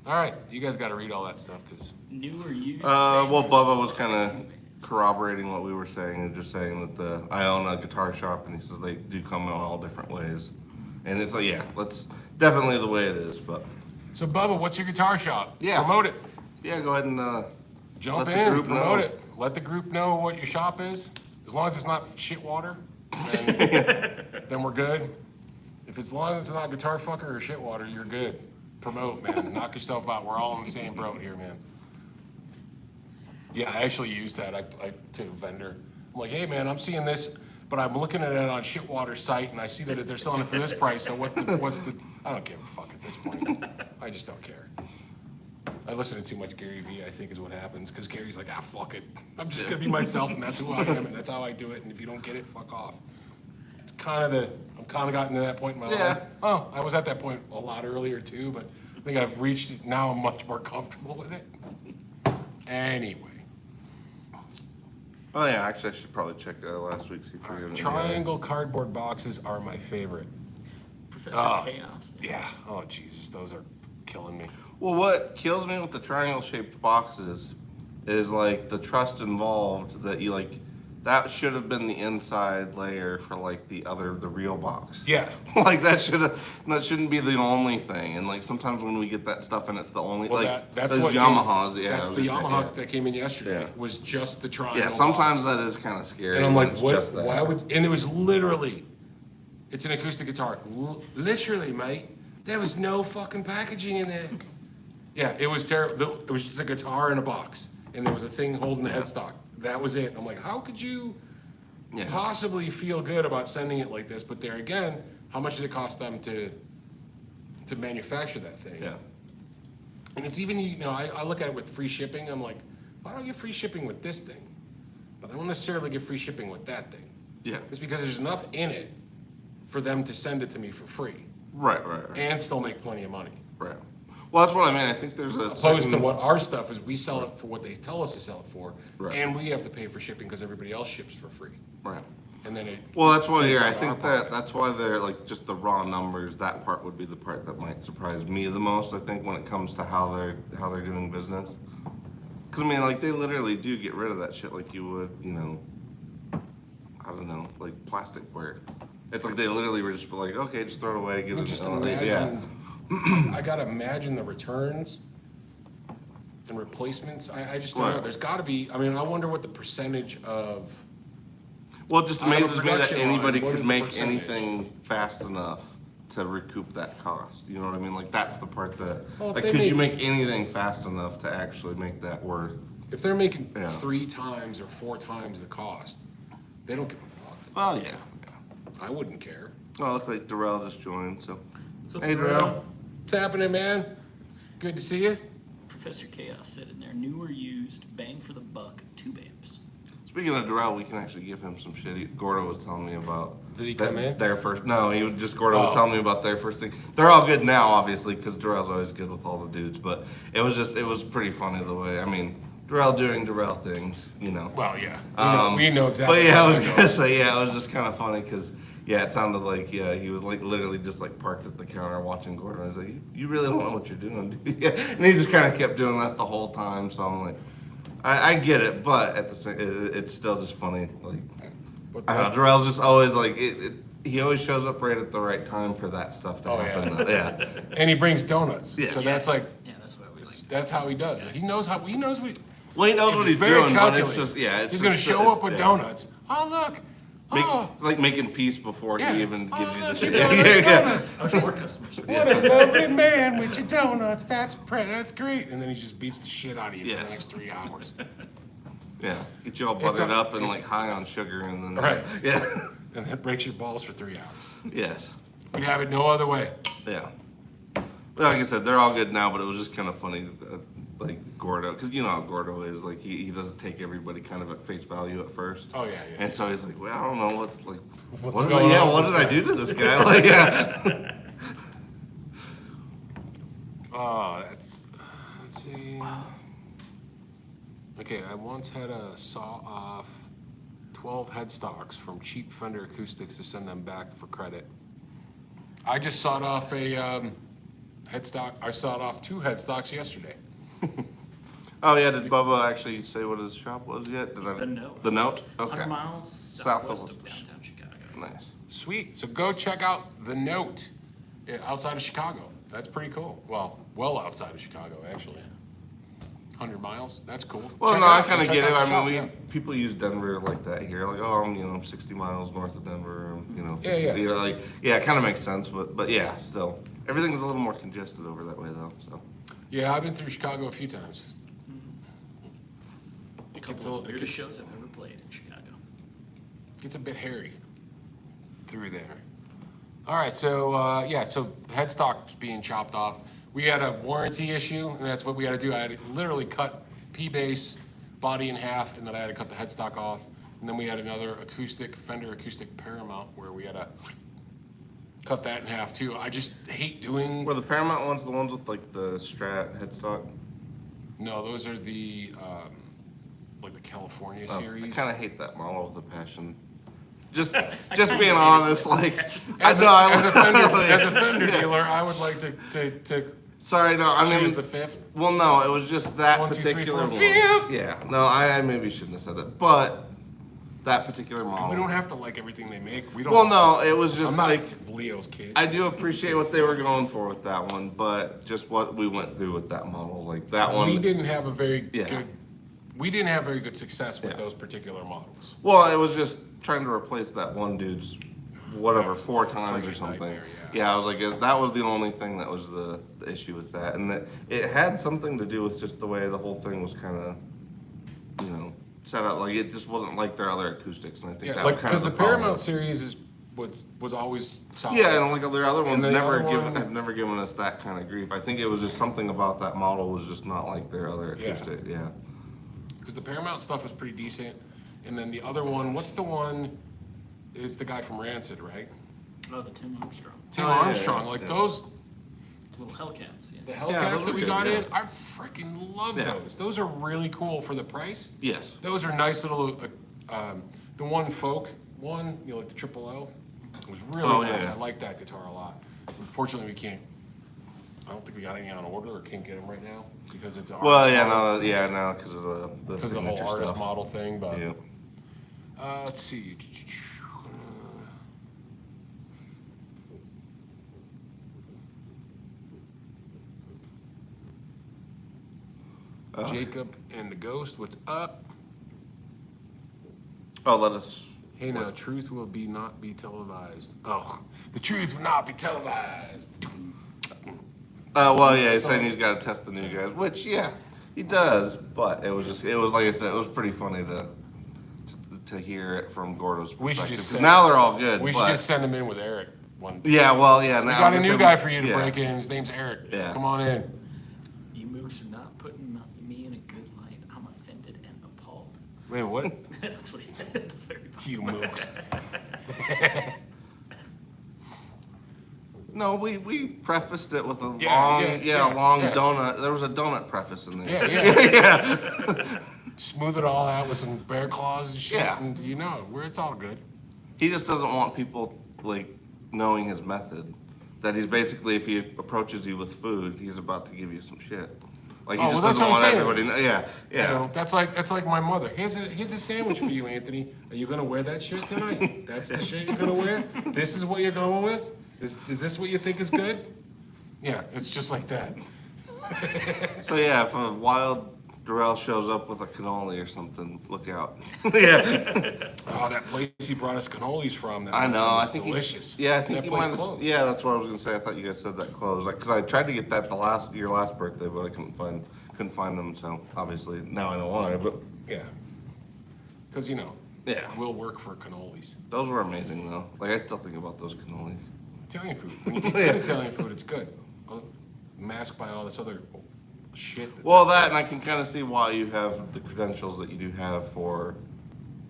All right, you guys gotta read all that stuff, because New or used? Well, Bubba was kind of corroborating what we were saying and just saying that I own a guitar shop and he says they do come in all different ways. And it's like, yeah, that's definitely the way it is. But So, Bubba, what's your guitar shop? Yeah. Promote it. yeah, go ahead and Jump let the in, group promote know. it. Let the group know what your shop is. As long as it's not Shitwater, then we're good. If as long as it's not Guitar Fucker or Shitwater, you're good. Promote, man. Knock yourself out. We're all in the same boat here, man. Yeah, I actually used that. I to a vendor. I'm like, hey, man, I'm seeing this, but I'm looking at it on Shitwater's site, and I see that they're selling it for this price. So what's the? I don't give a fuck at this point. I just don't care. I listen to too much Gary Vee, I think is what happens, because Gary's like, fuck it. I'm just gonna be myself, and that's who I am, and that's how I do it, and if you don't get it, fuck off. It's I'm kind of gotten to that point in my Yeah. life. Oh, I was at that point a lot earlier too, but I think I've reached it, now I'm much more comfortable with it. Anyway, Oh yeah, actually, I should probably check last week see if we have any, triangle cardboard boxes are my favorite. Professor Oh. Chaos. Yeah, oh Jesus, those are killing me. Well, what kills me with the triangle-shaped boxes is like the trust involved that you like. That should have been the inside layer for like the real box. Yeah. Like that shouldn't be the only thing. And like sometimes when we get that stuff and it's the only Well, like that's those what Yamahas. Yeah, That's I the was gonna say, Yamaha that came in yesterday. Yeah. Was just the triangle. Yeah, sometimes box. that is kind of scary. And I'm when like, it's what? just that. Why would? And it was literally, it's an acoustic guitar. Literally, mate, there was no fucking packaging in there. Yeah, it was terrible. It was just a guitar in a box, and there was a thing holding the headstock. That was it. I'm like, how could you Yeah. possibly feel good about sending it like this? But there again, how much does it cost them to manufacture that thing? Yeah. And it's even, I look at it with free shipping. I'm like, why don't I get free shipping with this thing? But I don't necessarily get free shipping with that thing. Yeah. It's because there's enough in it for them to send it to me for free Right. and still make plenty of money. Right. Well, that's what I mean. I think there's a Opposed to certain- what our stuff is, we sell it for what they tell us to sell it for, Right. and we have to pay for shipping because everybody else ships for free. Right. And then it. Well, that's why. takes Yeah, I out our think pocket. that's why they're like just the raw numbers. That part would be the part that might surprise me the most. I think when it comes to how they're doing business. Because I mean, like they literally do get rid of that shit like you would, I don't know, like plasticware. It's like they literally were just like, okay, just throw it away, give it. Just yeah. imagine, I gotta imagine the returns and replacements. I just don't know. Right. There's gotta be, I wonder what the percentage of, Well, it just On a amazes me that production line, anybody what could is the make percentage? anything fast enough to recoup that cost. You know what I mean? Like that's the part that, Well, if like, they could you make- make anything fast enough to actually make that worth? if they're making Yeah. 3 times or 4 times the cost, they don't give a fuck. Well, yeah. I wouldn't care. Oh, looks like Darrell just joined. So, What's up, hey, Darrell. What's happening, man? Good to see you. Professor Chaos said in there, new or used, bang for the buck, tube amps. Speaking of Darrell, we can actually give him some shit. Gordo was telling me about. Did he come in? Their first. No, he was just Gordo Oh. was telling me about their first thing. They're all good now, obviously, because Darrell's always good with all the dudes. But it was pretty funny the way. I mean, Darrell doing Darrell things, you know. Well, yeah. We know exactly. But yeah, how I was that gonna goes. say, yeah, it was just kind of funny because, yeah, it sounded like, yeah, he was like literally just like parked at the counter watching Gordon. I was like, you really don't know what you're doing, do you? Yeah. And he just kind of kept doing that the whole time. So I'm like, I get it, but at the same, it's still just funny. Like, But I don't know, Darrell's just always like, he always shows up right at the right time for that stuff to Oh, happen. yeah. And he brings donuts. Yeah. So that's like, Yeah, that's what we like. that's how he does it. He knows what. Well, he knows It's what he's very doing, but it's calculated. just, yeah, it's He's just, gonna show up with yeah. donuts. Oh look. Oh, It's like making peace before Yeah. he even gives you the look, shit. you're doing Yeah, those yeah. donuts. More customers. What a lovely man with your donuts. That's great. And then he just beats the shit out of you for Yes. the next 3 hours. Yeah, get you all It's buttered a- up and like high on sugar, and then Right. yeah, And then breaks your balls for 3 hours. yes, We'd have it no other way. yeah. Well, like I said, they're all good now, but it was just kind of funny, like Gordo, because you know how Gordo is. Like he doesn't take everybody kind of at face value at first. Oh, yeah, yeah. And so he's like, well, I don't know what like What's what, going on what with did this I do to this guy? Like yeah, Oh, let's see. Okay, I once had to saw off 12 headstocks from cheap Fender Acoustics to send them back for credit. I just sawed off a headstock. I sawed off 2 headstocks yesterday. oh yeah. Did Bubba actually say what his shop was yet? Did I? The Note. The Note. 100 Okay. miles South southwest of- of downtown Chicago. Nice. Sweet. So go check out The Note outside of Chicago. That's pretty cool. Well outside of Chicago, actually. 100 miles. That's cool. Well, Check no, it I out. kind of Check get it. out the I mean, shop, people use Denver like that here. Like, oh, I'm 60 miles north of Denver. 50, Yeah. like, yeah, it kind of makes sense. But yeah, still, everything's a little more congested over that way, though. So, Yeah, I've been through Chicago a few times. It Couple gets of a, the it weirdest gets, shows I've ever played in Chicago. gets a bit hairy through there. All right, so so headstock's being chopped off. We had a warranty issue, and that's what we had to do. I had to literally cut P-base body in half, and then I had to cut the headstock off. And then we had another Fender acoustic Paramount, where we had to cut that in half too. I just hate doing. were the Paramount ones the ones with like the Strat headstock? No, those are the like the California Oh, series. I kind of hate that model with the Passion. Just kinda being hate it. honest, like As a Fender Yeah. dealer, I would like to Sorry, no, I choose mean, the 5th. well, no, it was just that 1, 2, 3, particular 4, one. 5th. Yeah, no, I maybe shouldn't have said that, but that particular model. We don't have to like everything they make. We don't. Well, no, it was I'm just not like Leo's kid. I do appreciate what they were going for with that one, but just what we went through with that model, like that one. We didn't have a very Yeah. good. We didn't have very good success with Yeah. those particular models. Well, it was just trying to replace that one dude's whatever That was 4 times or freaking something. nightmare, Yeah, I was like, that was the only thing that was the issue with that, and that it had something to do with just the way the whole thing was kind of, set up. Like it just wasn't like their other acoustics, and I think Yeah, that like was kind because of the problem. Paramount series was always solid. Yeah, and like their other ones the never other one- have never given us that kind of grief. I think it was just something about that model was just not like their other Yeah. acoustic. Yeah. Because the Paramount stuff was pretty decent, and then the other one, what's the one? It's the guy from Rancid, right? Oh, the Tim Armstrong. Tim Oh, yeah, Armstrong. yeah, like yeah. those, Little Hellcats. Yeah. the Yeah, Hellcats those that are we good, got yeah. in, I freaking love Yeah. those. Those are really cool for the price. Yes. Those are nice little. The one folk one, like the Triple O, was really Oh, nice. yeah. I like that guitar a lot. Unfortunately, we can't. I don't think we got any on order or can't get them right now because it's an Well, artist yeah, model. no, because of the Because of the whole signature artist stuff. model thing, but Yeah. let's see. Jacob and the Ghost, what's up? Oh, let us. Hey now, truth will not be televised. Oh, the truth will not be televised. Well, yeah, he's saying he's got to test the new guys, which yeah, he does. But it was like I said, it was pretty funny to hear it from Gordo's We should perspective. just 'Cause send- now they're all good. We should but, just send him in with Eric. One. Yeah, well, yeah. We now got a I'm new just guy saying- for you to yeah. break in. His name's Eric. Yeah. Come on in. You mooks are not putting me in a good light. I'm offended and appalled. Wait, what? That's what he said at the very bottom. You mooks. No, we prefaced it with a Yeah, long yeah. donut. There was a donut preface in there. Yeah. Smooth it all out with some bear claws and shit, Yeah. and where it's all good. He just doesn't want people like knowing his method. That he's basically, if he approaches you with food, he's about to give you some shit. Like he just that's doesn't what I'm want saying. everybody. Yeah. That's like my mother. Here's a sandwich for you, Anthony. Are you gonna wear that shit tonight? That's the shit you're gonna wear. This is what you're going with. Is this what you think is good? Yeah, it's just like that. So yeah, if a wild Darrell shows up with a cannoli or something, look out. Yeah. Oh, that place he brought us cannolis from. That I know. I was think delicious. I think that he place might have. closed. Yeah, that's what I was gonna say. I thought you guys said that closed. Like, cause I tried to get that your last birthday, but I couldn't find them. So obviously now I know why. But Yeah. Because yeah, we'll work for cannolis. those were amazing though. Like I still think about those cannolis. Italian food. When you get good Italian food, it's good. Masked by all this other shit. That's Well, out that and I can kind of see why you have the credentials that you do have for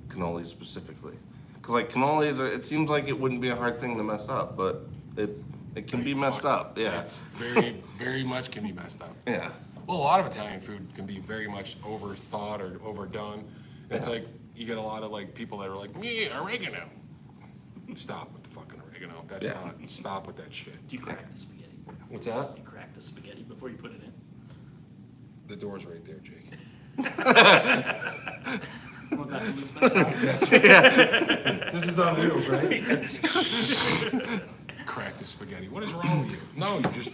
cannolis specifically. Cause like cannolis, it seems like it wouldn't be a hard thing to mess up, but it can be messed up. Yeah. It's very, very much can be messed up. Yeah. Well, a lot of Italian food can be very much overthought or overdone. And it's like you get a lot of like people that are like, yeah, oregano. Stop with the fucking oregano. That's Yeah. not. Stop with that shit. Do you crack the spaghetti? What's that? Do you crack the spaghetti before you put it in? The door's right there, Jake. I'm about to lose my mind. This is on wheels, right? Crack the spaghetti. What is wrong with you? No, you just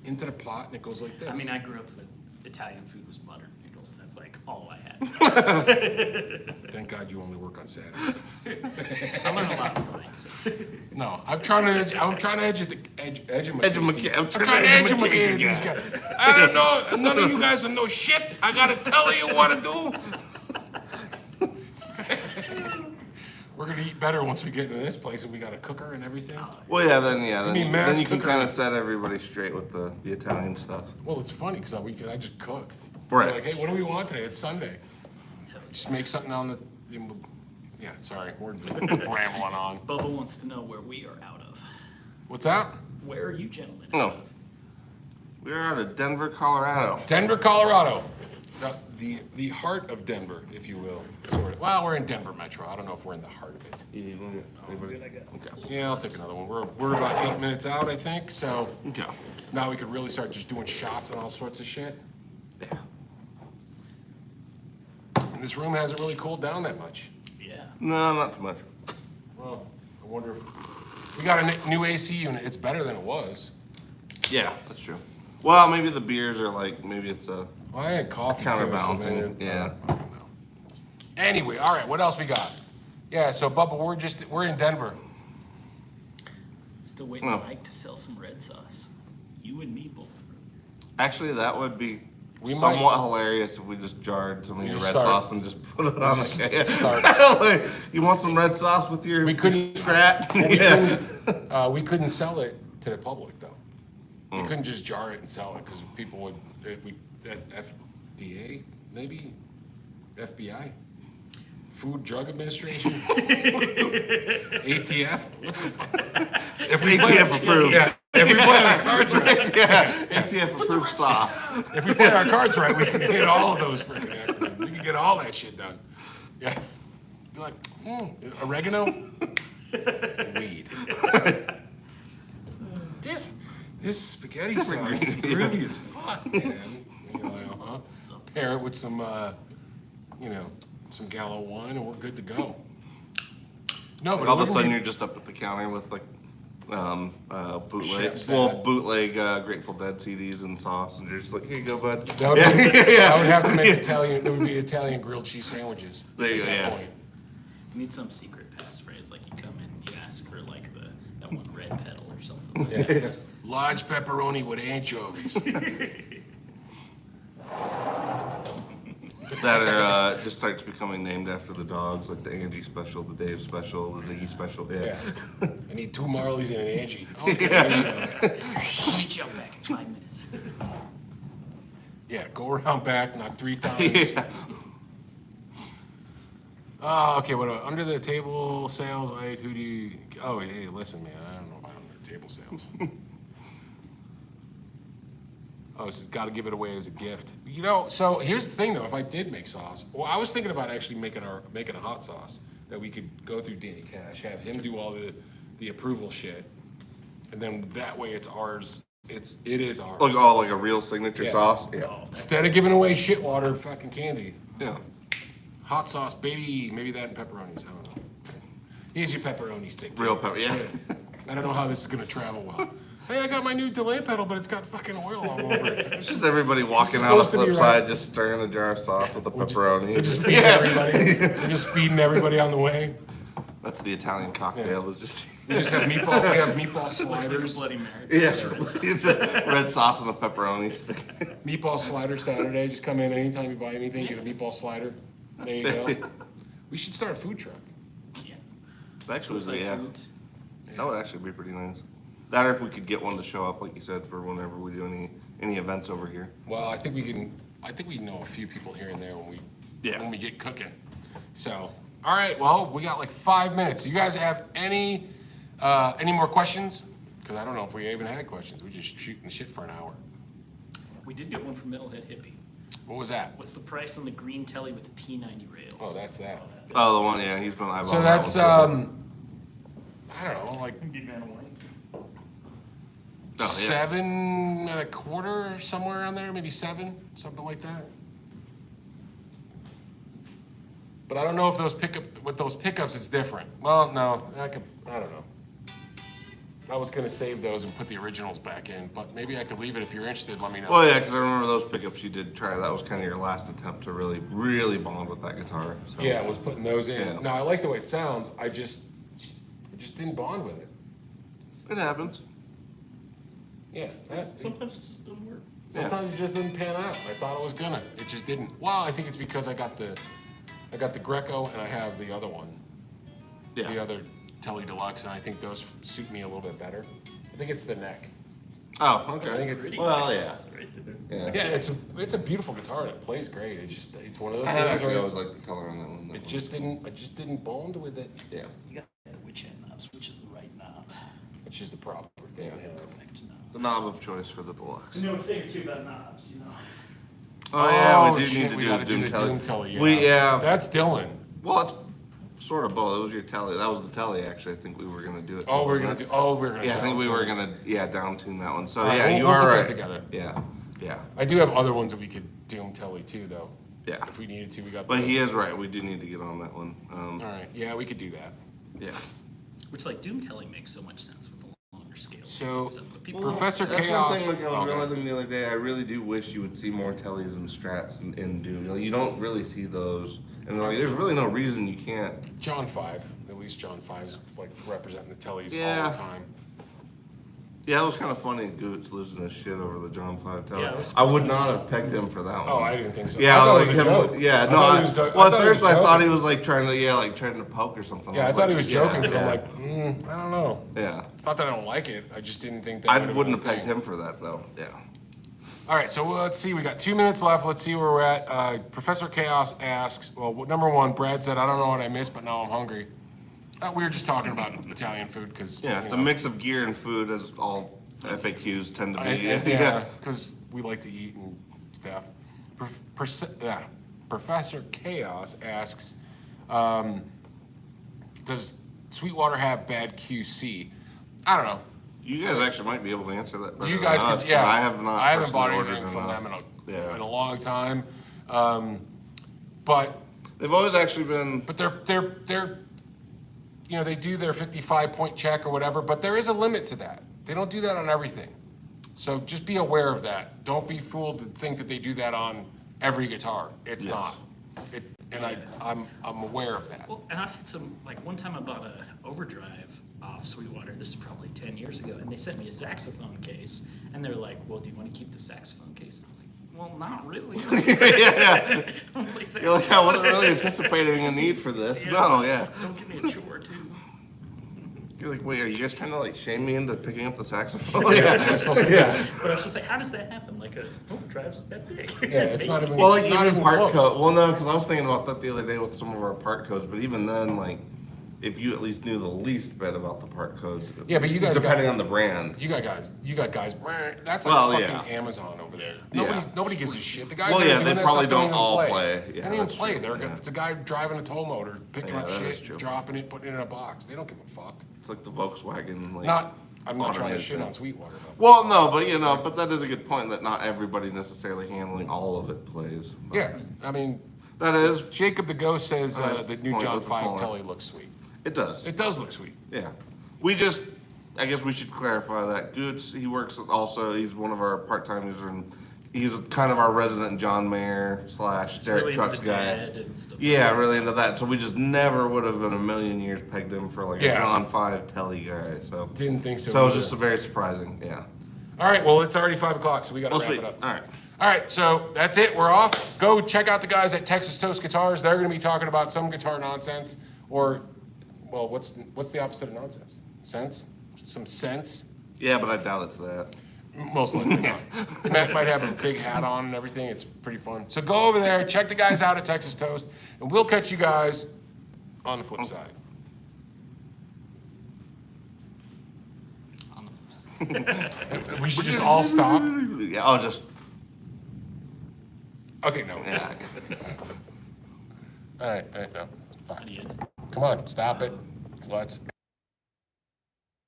into the pot and it goes like this. I mean, I grew up with Italian food was buttered noodles. That's like all I had. Thank God you only work on Saturday. I learned a lot from things. No, I'm trying to educate Educate these guys. I don't know. None of you guys know shit. I gotta tell you what to do. We're gonna eat better once we get into this place and we got a cooker and everything. Well, then be mass you can cookery. kind of set everybody straight with the Italian stuff. Well, it's funny because I just cook. Right. We're like, hey, what do we want today? It's Sunday. Just make something on the. Yeah, sorry, we're rambling on. Bubba wants to know where we are out of. What's that? Where are you gentlemen Oh. out of? We're out of Denver, Colorado. Denver, Colorado. The heart of Denver, if you will, sort of. Well, we're in Denver Metro. I don't know if we're in the heart of it. Okay. Yeah, I'll take another one. We're about 8 minutes out, I think. So Okay. now we could really start just doing shots and all sorts of shit. Yeah. And this room hasn't really cooled down that much. Yeah. No, not too much. Well, I wonder if we got a new AC unit. It's better than it was. Yeah, that's true. Well, maybe the beers are like, maybe it's a. Well, I had coffee too. Counterbalancing, yeah. I don't know. Anyway, all right. What else we got? Yeah. So, Bubba, we're in Denver. Still waiting Oh. for Mike to sell some red sauce. You and me both. Actually, that would be We somewhat hilarious if we just jarred some of your just red start- sauce and just put it on the can. start. Like, you want some red sauce with your We couldn't- strat? We couldn't sell it to the public though. We couldn't just jar it and sell it because people would. FDA maybe, FBI, Food Drug Administration, ATF. What the fuck? If ATF approved. Yeah. If we play our cards right, Yeah, ATF approved sauce. if we play our cards right, we can get all of those freaking acronyms. We can get all that shit done. Yeah. Be like, oregano, weed. This spaghetti sauce is groovy as fuck, man. Pair it with some, some Gallo wine, and we're good to go. No, but All of a it sudden, wouldn't you're just up at the counter with like bootleg, Chef's bootleg Grateful Dead CDs and sauce, and you're just like, here you go, bud. be- that would be- I would have to make Italian. There would be Italian grilled cheese sandwiches. There you at go, that yeah. point. You need some secret passphrase, like you come in and you ask for like that one red pedal or something. Yeah. Large pepperoni with anchovies. That just starts becoming named after the dogs, like the Angie special, the Dave special, the Ziggy special. Yeah. Yeah. I need 2 Marleys and an Angie. Okay. Jump back in 5 minutes. Yeah, go around back, knock 3 times. Yeah. Okay, what about under the table sales? Like, who do you? Oh, hey, listen, man, I don't know about under the table sales. Oh, this has got to give it away as a gift. You know, so here's the thing though. If I did make sauce, well, I was thinking about actually making a hot sauce that we could go through Danny Cash, have him do all the approval shit, and then that way it's ours. It is ours. Like a real signature Yeah. sauce. Yeah. Instead of giving away Sweetwater fucking candy, Yeah. hot sauce, baby, maybe that and pepperonis. I don't know. Here's your pepperoni stick. Real pepper. Yeah. I don't know how this is gonna travel well. Hey, I got my new delay pedal, but it's got fucking oil all over it. It's just everybody walking out of supposed to be flip right. side, just stirring a jar of sauce with the pepperoni. They're just feeding everybody. They're just feeding everybody on the way. That's the Italian cocktail. Yeah. It's just We just have meatball. We have meatball Looks like a sliders. Bloody Mary. yeah, it's a red sauce and a pepperoni stick. Meatball slider Saturday. Just come in anytime you buy anything, get a meatball slider. There you go. We should start a food truck. Yeah. Actually, Burnside yeah, Foods. that would actually be pretty nice. That or if we could get one to show up, like you said, for whenever we do any events over here. Well, I think we know a few people here and there when we get cooking. So, all right. Well, we got like 5 minutes. Do you guys have any more questions? Because I don't know if we even had questions. We just shooting the shit for an hour. We did get one from Metalhead Hippie. What was that? What's the price on the green telly with the P90 rails? Oh, that's that. Oh, the one, yeah, he's been eyeballing. So that that's one. I don't know, like Oh, yeah. 7 and a quarter, somewhere around there, maybe 7, something like that. But I don't know if with those pickups it's different. Well, no, I don't know. I was gonna save those and put the originals back in, but maybe I could leave it if you're interested. Let me know. Well, yeah, because I remember those pickups you did try. That was kind of your last attempt to really bond with that guitar. So. Yeah, I was putting those in. Yeah. No, I like the way it sounds. I just didn't bond with it. It happens. Yeah, Sometimes it just doesn't work. sometimes it just didn't pan out. I thought it was gonna. It just didn't. Well, I think it's because I got the Greco and I have the other one. Yeah. The other Tele Deluxe, and I think those suit me a little bit better. I think it's the neck. Oh, okay. I think it's Well, yeah. Right there. Yeah. yeah, it's a beautiful guitar and it plays great. It's one of those I things actually where always liked the color on that one. I just didn't bond with it. Yeah. You got the which end knobs, which is the right knob. Which is the proper thing. Yeah. Perfect knob. The knob of choice for the Deluxe. You know a thing or two about knobs, you know. Oh, yeah, we do shit, need to we do gotta a Doom the Telly. Doom Telly. Yeah. Yeah. That's Dylan. Well, it's sort of both. It was your Telly. That was the Telly, actually. I think we were going to do it. Oh, we're wasn't gonna it? do. Oh, we're gonna. Yeah, I think we down were tune. going to, down tune that one. So, All right, yeah, we'll- you we'll are put that right. together. Yeah, yeah. I do have other ones that we could Doom Telly too, though. Yeah. If we needed to, we got. But the- he is right. We do need to get on that one. All right. Yeah, we could do that. Yeah. Which like Doom Telly makes so much sense with the longer scale. So- and stuff, but people Professor That's Chaos. one thing like I was Okay. realizing the other day. I really do wish you would see more Tellys and Strats in Doom. You know, you don't really see those, and like, there's really no reason you can't. John 5. At least John 5's like representing the Tellys Yeah. all the time. Yeah, it was kind of funny. Goots losing his shit over the John 5 Telly. Yeah, it was I would not have pegged him for that one. Oh, I didn't think so. Yeah, I thought like it was a him. joke. Yeah, I no. thought he was jo- Well, at I thought he first was I thought joking. he was like trying to poke or something. Yeah, I was thought like, he was yeah, joking because yeah. I'm like, I don't know. Yeah, It's not that I don't like it. I just didn't think that. I would've wouldn't been have a pegged thing. him for that though. Yeah. All right, so let's see. We got 2 minutes left. Let's see where we're at. Professor Chaos asks, well, number one, Brad said, I don't know what I missed, but now I'm hungry. We were just talking about Italian food because Yeah, it's a mix of gear and food, as all FAQs tend to be. Yeah, because we like to eat and stuff. Professor Chaos asks, does Sweetwater have bad QC? I don't know. You guys actually might be able to answer that. better You than guys us, can, yeah. 'cause I have not. I haven't bought personally anything ordered from enough. them Yeah. in a long time. But They've always actually been. they're you know, they do their 55-point check or whatever, but there is a limit to that. They don't do that on everything. So just be aware of that. Don't be fooled to think that they do that on every guitar. It's Yes. not. I'm aware of that. Well, and I've had some, like one time I bought a overdrive off Sweetwater, this is probably 10 years ago, and they sent me a saxophone case, and they're like, well, do you want to keep the saxophone case? And I was like, well, not really. Yeah. I don't play You're like, I saxophone. wasn't really anticipating a need for this. No, yeah. Don't give me a chore, too. You're like, wait, are you guys trying to like shame me into picking up the saxophone? I'm supposed to, yeah. But I was just like, how does that happen? Like a overdrive's that big. Yeah, it's not even. Well, like not even part close. code. Well, no, because I was thinking about that the other day with some of our part codes. But even then, like, if you at least knew the least bit about the part codes. Yeah, but you guys depending got- on the brand. You got guys. That's like Well, fucking yeah. Amazon over there. Yeah. Nobody gives a shit. The guys Well, that are yeah, doing they that probably stuff don't don't even all play. play. Yeah, They don't even that's play. true, yeah. It's a guy driving a tow motor, picking Yeah, up that is shit, true. dropping it, putting it in a box. They don't give a fuck. It's like the Volkswagen. Like, I'm not trying to automated shit thing. on Sweetwater. Though. Well, no, but that is a good point that not everybody necessarily handling all of it plays. But Yeah, I mean, that is. Jacob the Ghost says Nice the new point John with the 5 smaller. telly looks sweet. It does. It does look sweet. Yeah. I guess we should clarify that. Goots, he works also, he's one of our part-time users, and he's kind of our resident John Mayer / Derek Really Trucks into guy. Dad and stuff like Yeah, that. really into that. So we just never would have in a million years pegged him for like Yeah. a John 5 telly guy. So Didn't think so. So it was either. just very surprising. Yeah. All right, well, it's already 5 o'clock, so we got to Well, wrap sweet. it up. All right. All right, so that's it. We're off. Go check out the guys at Texas Toast Guitars. They're going to be talking about some guitar nonsense, or, well, what's the opposite of nonsense? Sense? Some sense? Yeah, but I doubt it's that. Most likely not. Matt might have a big hat on and everything. It's pretty fun. So go over there, check the guys out at Texas Toast, and we'll catch you guys on the flip side. On the flip side. We should just all stop. Yeah, I'll just. Okay, no. Yeah. All right, no. Fine. Idiot. Come on, stop it. Let's